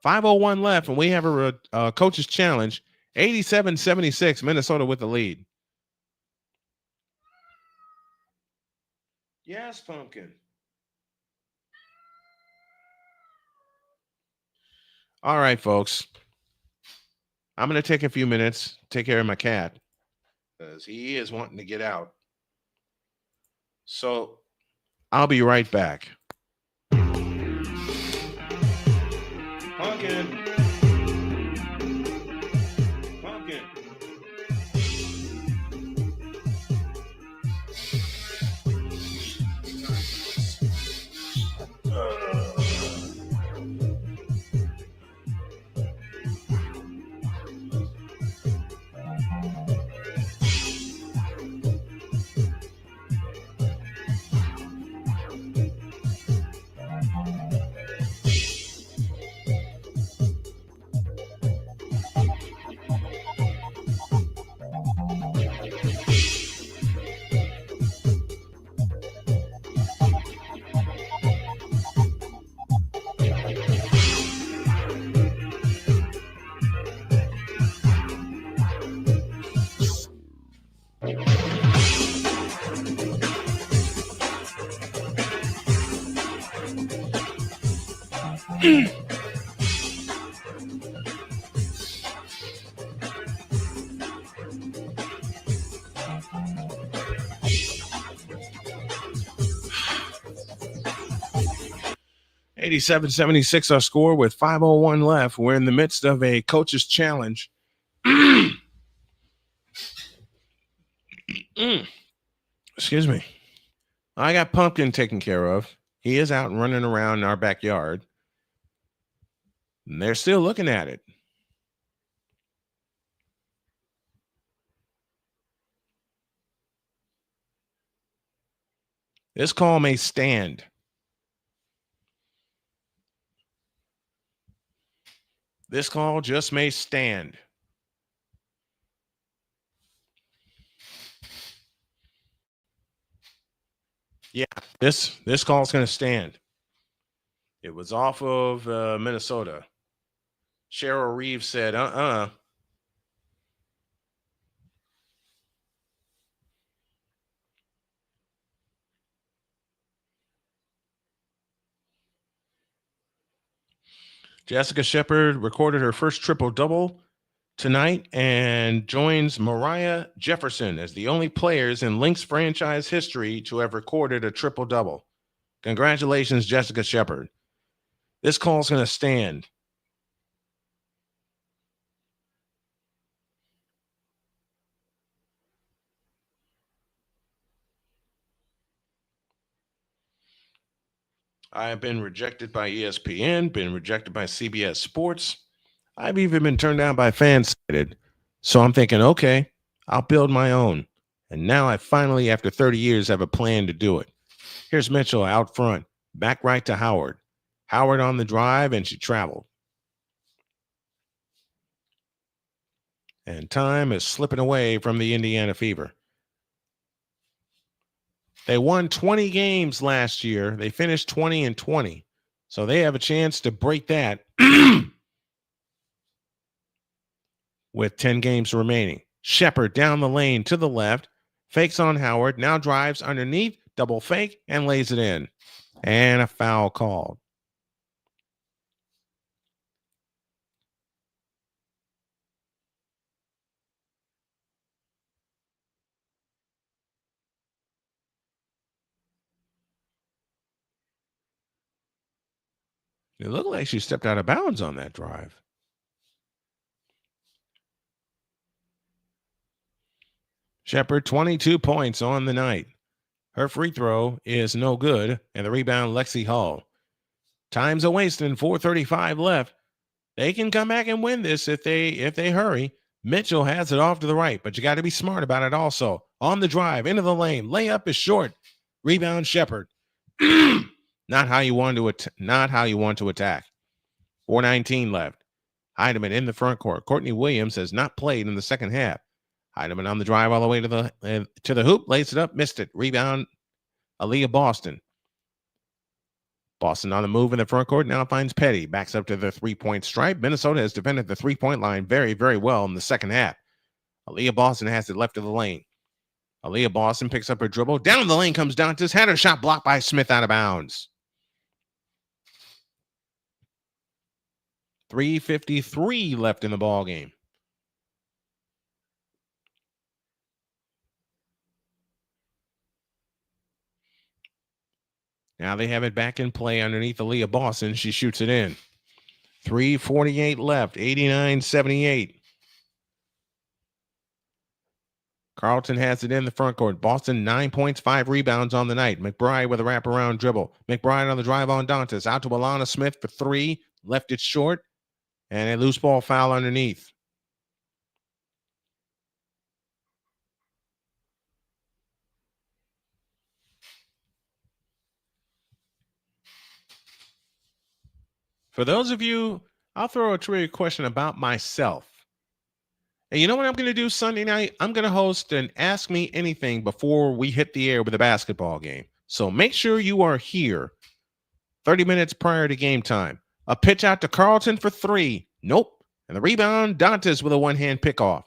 5:01 left, and we have a coach's challenge. 87-76, Minnesota with the lead. Yes, Pumpkin. All right, folks. I'm going to take a few minutes, take care of my cat, because he is wanting to get out. So I'll be right back. Pumpkin. $87-76 our score with 5:01 left. We're in the midst of a coach's challenge. Excuse me. I got Pumpkin taken care of. He is out and running around in our backyard. And they're still looking at it. This call may stand. This call just may stand. Yeah, this call is going to stand. It was off of Minnesota. Cheryl Reeves said, Jessica Shepard recorded her first triple-double tonight and joins Mariah Jefferson as the only players in Lynx franchise history to have recorded a triple-double. Congratulations, Jessica Shepard. This call's going to stand. I've been rejected by ESPN, been rejected by CBS Sports. I've even been turned down by Fansided. So I'm thinking, okay, I'll build my own. And now I finally, after 30 years, have a plan to do it. Here's Mitchell out front, back right to Howard. Howard on the drive, and she traveled. And time is slipping away from the Indiana Fever. They won 20 games last year. They finished 20-20. So they have a chance to break that with 10 games remaining. Shepard down the lane to the left, fakes on Howard, now drives underneath, double fake, and lays it in. And a foul called. It looked like she stepped out of bounds on that drive. Shepard, 22 points on the night. Her free throw is no good, and the rebound, Lexie Hull. Time's a wasting, 4:35 left. They can come back and win this if they hurry. Mitchell has it off to the right, but you got to be smart about it also. On the drive, into the lane, layup is short. Rebound, Shepard. Not how you want to attack. 4:19 left. Heidemann in the front court. Courtney Williams has not played in the second half. Heidemann on the drive all the way to the hoop, lays it up, missed it. Rebound, Aaliyah Boston. Boston on the move in the front court, now finds Petty. Backs up to the three-point stripe. Minnesota has defended the three-point line very, very well in the second half. Aaliyah Boston has it left of the lane. Aaliyah Boston picks up her dribble. Down the lane comes Dantas. Had her shot blocked by Smith out of bounds. 3:53 left in the ball game. Now they have it back in play underneath Aaliyah Boston. She shoots it in. 3:48 left, 89-78. Carlton has it in the front court. Boston, 9 points, 5 rebounds on the night. McBride with a wraparound dribble. McBride on the drive on Dantas. Out to Alana Smith for 3. Left it short. And a loose ball foul underneath. For those of you, I'll throw a trivia question about myself. And you know what I'm going to do Sunday night? I'm going to host an Ask Me Anything before we hit the air with a basketball game. So make sure you are here 30 minutes prior to game time. A pitch out to Carlton for 3. Nope. And the rebound, Dantas with a one-hand pickoff.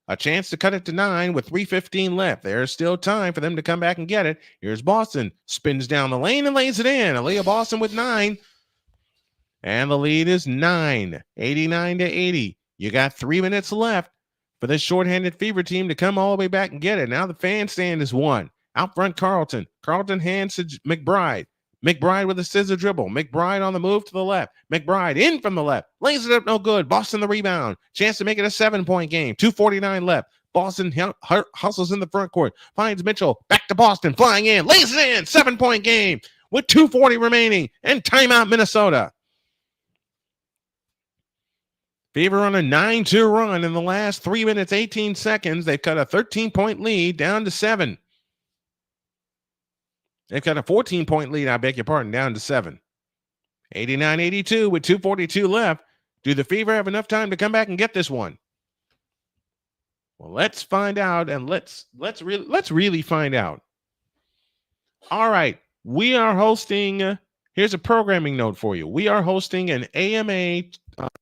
A chance to cut it to 9 with 3:15 left. There's still time for them to come back and get it. Here's Boston. Spins down the lane and lays it in. Aaliyah Boston with 9. And the lead is 9, 89-80. You got 3 minutes left for this shorthanded Fever team to come all the way back and get it. Now the fan stand is 1. Out front, Carlton. Carlton hands to McBride. McBride with a scissor dribble. McBride on the move to the left. McBride in from the left. Lays it up, no good. Boston the rebound. Chance to make it a 7-point game. 2:49 left. Boston hustles in the front court. Finds Mitchell. Back to Boston. Flying in. Lays it in. 7-point game with 2:40 remaining. And timeout, Minnesota. Fever on a 9-2 run in the last 3 minutes, 18 seconds. They've cut a 13-point lead down to 7. They've got a 14-point lead, I beg your pardon, down to 7. 89-82 with 2:42 left. Do the Fever have enough time to come back and get this one? Well, let's find out, and let's really find out. All right, we are hosting. Here's a programming note for you. We are hosting an AMA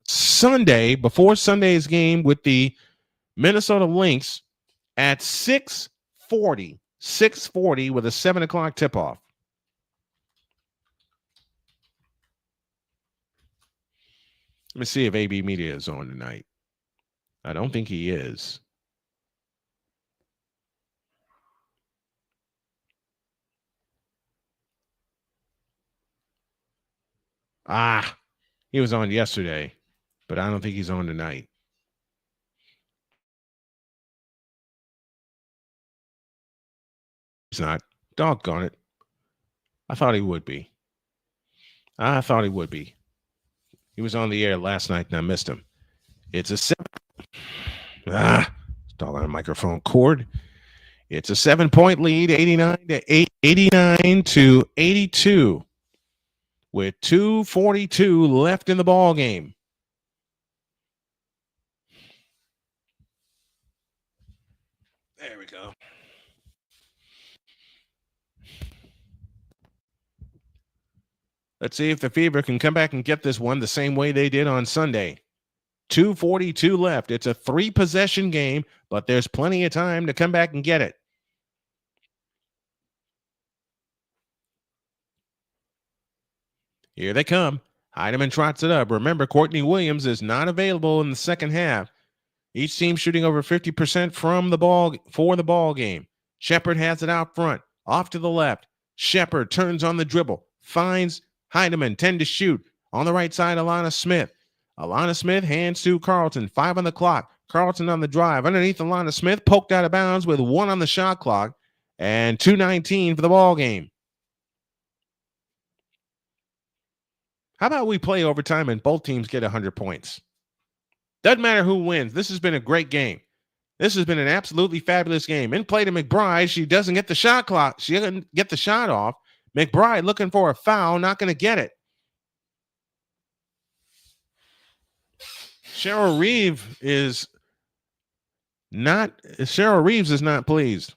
Sunday before Sunday's game with the Minnesota Lynx at 6:40 with a 7 o'clock tip-off. Let me see if AB Media is on tonight. I don't think he is. He was on yesterday, but I don't think he's on tonight. He's not. Doggone it. I thought he would be. He was on the air last night and I missed him. It's a 7. Stall on a microphone cord. It's a 7-point lead, 89-82, with 2:42 left in the ball game. There we go. Let's see if the Fever can come back and get this one the same way they did on Sunday. 2:42 left. It's a 3-possession game, but there's plenty of time to come back and get it. Here they come. Heidemann trots it up. Remember, Courtney Williams is not available in the second half. Each team shooting over 50% from the ball for the ball game. Shepard has it out front, off to the left. Shepard turns on the dribble, finds Heidemann, 10 to shoot. On the right side, Alana Smith. Alana Smith hands to Carlton, 5 on the clock. Carlton on the drive. Underneath Alana Smith, poked out of bounds with 1 on the shot clock and 2:19 for the ball game. How about we play overtime and both teams get 100 points? Doesn't matter who wins. This has been a great game. This has been an absolutely fabulous game. In play to McBride. She doesn't get the shot clock. She doesn't get the shot off. McBride looking for a foul, not going to get it. Cheryl Reeves is not pleased.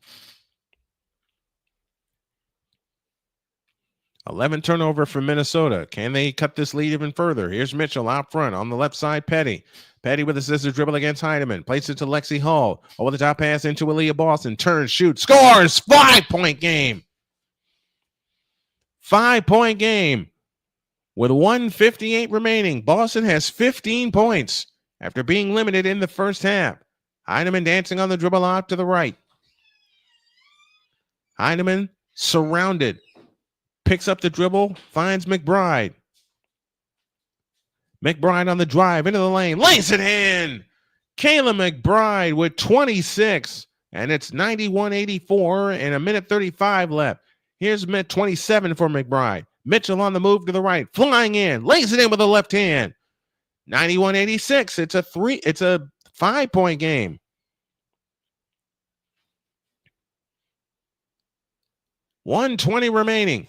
11 turnover for Minnesota. Can they cut this lead even further? Here's Mitchell out front on the left side. Petty with a scissor dribble against Heidemann. Places it to Lexie Hull. Over the top pass into Aaliyah Boston. Turns, shoots, scores. 5-point game. 5-point game. With 1:58 remaining, Boston has 15 points after being limited in the first half. Heidemann dancing on the dribble out to the right. Heidemann surrounded. Picks up the dribble, finds McBride. McBride on the drive into the lane, lays it in. Kayla McBride with 26, and it's 91-84 and a minute 35 left. Here's 27 for McBride. Mitchell on the move to the right, flying in, lays it in with the left hand. 91-86. It's a 5-point game. 1:20 remaining.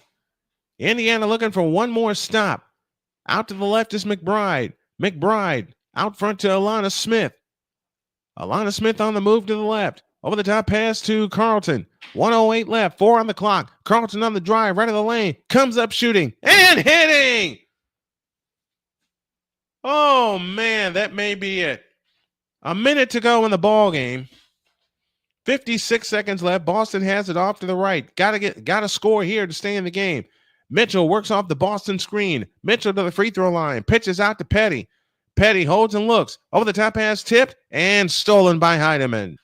Indiana looking for one more stop. Out to the left is McBride. McBride out front to Alana Smith. Alana Smith on the move to the left. Over the top pass to Carlton. 1:08 left. 4 on the clock. Carlton on the drive right of the lane. Comes up shooting and hitting. Oh, man, that may be it. A minute to go in the ball game. 56 seconds left. Boston has it off to the right. Got to score here to stay in the game. Mitchell works off the Boston screen. Mitchell to the free throw line. Pitches out to Petty. Petty holds and looks. Over the top pass tipped and stolen by Heidemann.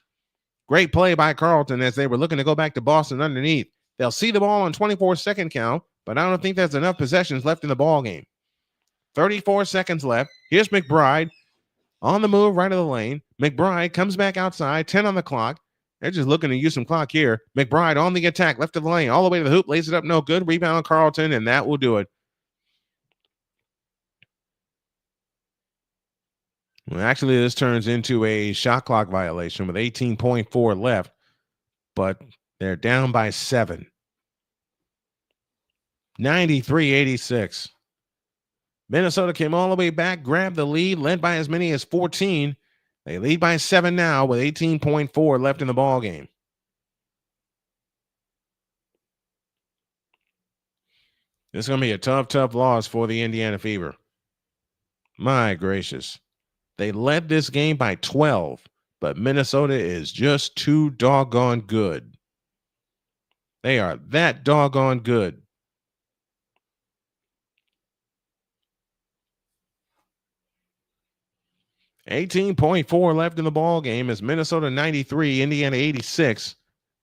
Great play by Carleton as they were looking to go back to Boston underneath. They'll see the ball on 24-second count, but I don't think there's enough possessions left in the ball game. 34 seconds left. Here's McBride on the move right of the lane. McBride comes back outside, 10 on the clock. They're just looking to use some clock here. McBride on the attack, left of the lane, all the way to the hoop, lays it up, no good. Rebound Carleton, and that will do it. Well, actually, this turns into a shot clock violation with 18.4 left, but they're down by 7. 93-86. Minnesota came all the way back, grabbed the lead, led by as many as 14. They lead by 7 now with 18.4 left in the ball game. This is going to be a tough loss for the Indiana Fever. My gracious. They led this game by 12, but Minnesota is just too doggone good. They are that doggone good. $18.4 left in the ball game as Minnesota 93, Indiana 86.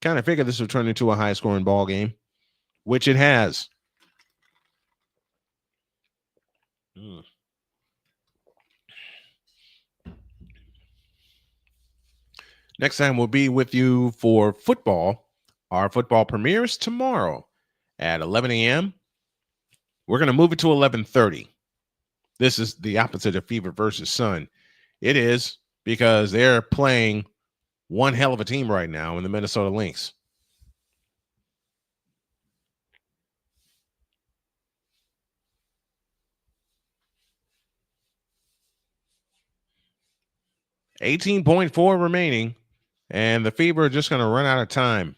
Kind of figured this would turn into a high-scoring ball game, which it has. Next time we'll be with you for football. Our football premieres tomorrow at 11 a.m. We're going to move it to 11:30. This is the opposite of Fever versus Sun. It is because they're playing one hell of a team right now in the Minnesota Lynx. $18.4 remaining, and the Fever are just going to run out of time.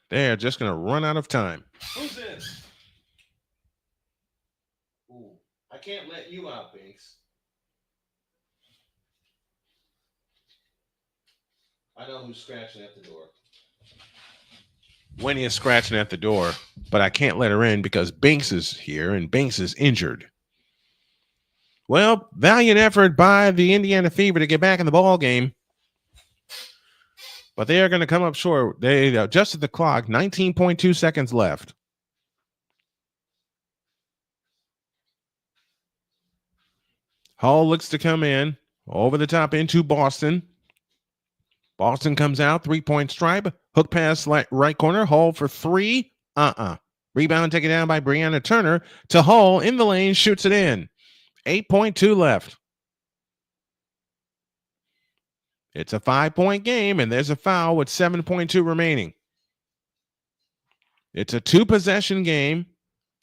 They're just going to run out of time. Who's this? Ooh, I can't let you out, Binks. I know who's scratching at the door. Winnie is scratching at the door, but I can't let her in because Binks is here and Binks is injured. Well, valiant effort by the Indiana Fever to get back in the ball game. But they are going to come up short. They adjusted the clock, 19.2 seconds left. Hull looks to come in over the top into Boston. Boston comes out, 3-point stripe, hook pass right corner, Hull for 3. Rebound taken down by Brianna Turner to Hull in the lane, shoots it in. 8.2 left. It's a 5-point game, and there's a foul with 7.2 remaining. It's a 2-possession game.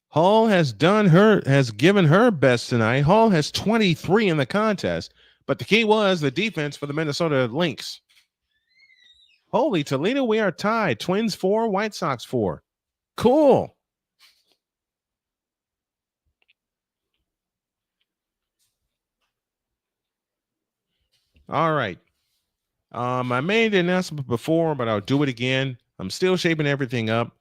Hull has given her best tonight. Hull has 23 in the contest, but the key was the defense for the Minnesota Lynx. Holy Toledo, we are tied. Twins 4, White Sox 4. Cool. All right. I made the announcement before, but I'll do it again. I'm still shaping everything up.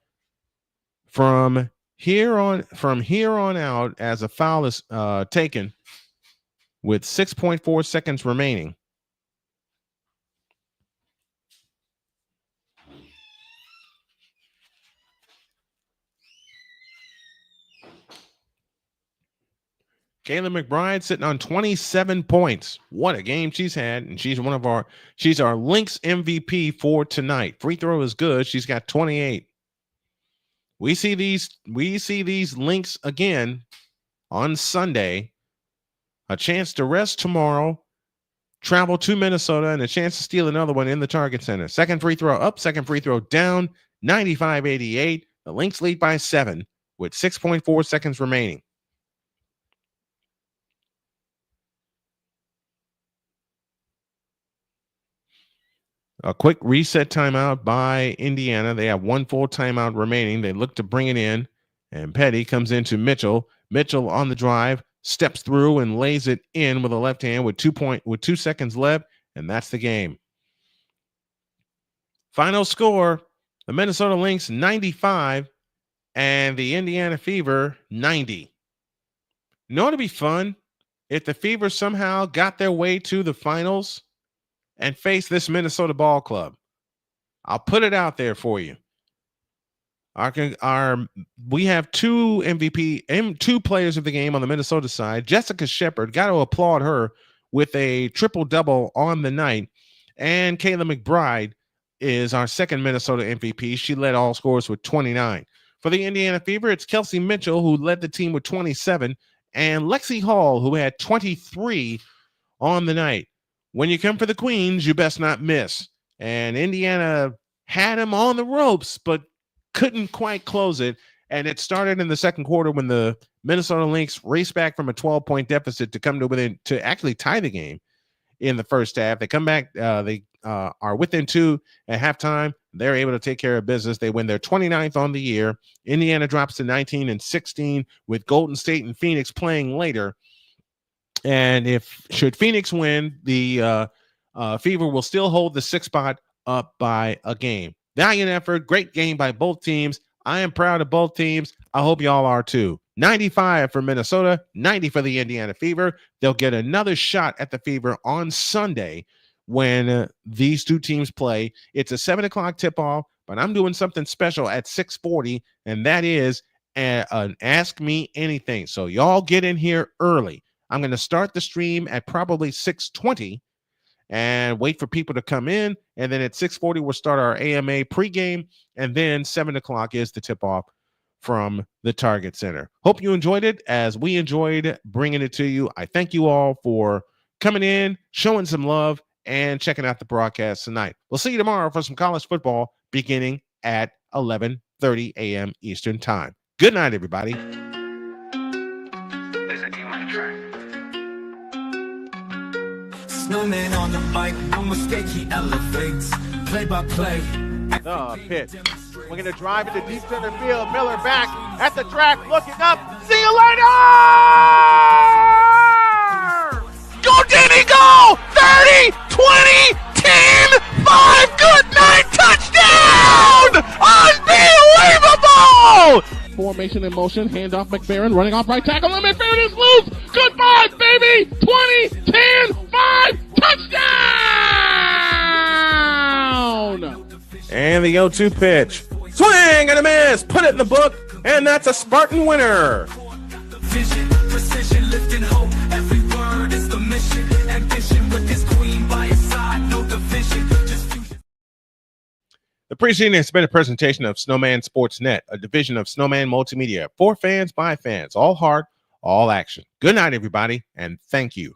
From here on out, as a foul is taken with 6.4 seconds remaining. Kayla McBride sitting on 27 points. What a game she's had, and she's our Lynx MVP for tonight. Free throw is good. She's got 28. We see these Lynx again on Sunday. A chance to rest tomorrow, travel to Minnesota, and a chance to steal another one in the Target Center. Second free throw up, second free throw down, 95-88. The Lynx lead by 7 with 6.4 seconds remaining. A quick reset timeout by Indiana. They have one full timeout remaining. They look to bring it in, and Petty comes into Mitchell. Mitchell on the drive, steps through and lays it in with a left hand with 2 seconds left, and that's the game. Final score, the Minnesota Lynx 95, and the Indiana Fever 90. You know what would be fun? If the Fever somehow got their way to the finals and faced this Minnesota ball club. I'll put it out there for you. We have two two players of the game on the Minnesota side. Jessica Shepard, got to applaud her with a triple-double on the night. And Kayla McBride is our second Minnesota MVP. She led all scorers with 29. For the Indiana Fever, it's Kelsey Mitchell, who led the team with 27, and Lexie Hull, who had 23 on the night. When you come for the Queens, you best not miss. And Indiana had him on the ropes, but couldn't quite close it. And it started in the second quarter when the Minnesota Lynx raced back from a 12-point deficit to come to actually tie the game in the first half. They come back, they are within 2 at halftime. They're able to take care of business. They win their 29th on the year. Indiana drops to 19-16 with Golden State and Phoenix playing later. And should Phoenix win, the Fever will still hold the 6th spot up by a game. Valiant effort, great game by both teams. I am proud of both teams. I hope y'all are too. 95 for Minnesota, 90 for the Indiana Fever. They'll get another shot at the Fever on Sunday when these two teams play. It's a 7 o'clock tip-off, but I'm doing something special at 6:40, and that is an Ask Me Anything. So y'all get in here early. I'm going to start the stream at probably 6:20 and wait for people to come in. And then at 6:40, we'll start our AMA pregame. And then 7 o'clock is the tip-off from the Target Center. Hope you enjoyed it as we enjoyed bringing it to you. I thank you all for coming in, showing some love, and checking out the broadcast tonight. We'll see you tomorrow for some college football beginning at 11:30 a.m. Eastern Time. Good night, everybody. Snowman on the mic, no mistake, he elevates. Play by play. The pitch. We're going to drive into deep center field. Miller back at the track, looking up. See you later! Go, Danny, go! 30, 20, 10, 5. Good night, touchdown! Unbelievable! Formation in motion, handoff McFerrin, running off right tackle, and McFerrin is loose! Goodbye, baby! 20, 10, 5, touchdown! And the 0-2 pitch. Swing and a miss! Put it in the book, and that's a Spartan winner! Vision, precision, lifting hope. Every word is the mission. Ambition with his queen by his side, no division. Just fusion. The preceding has been a presentation of Snowman Sportsnet, a division of Snowman Multimedia. For fans, by fans. All heart, all action. Good night, everybody, and thank you.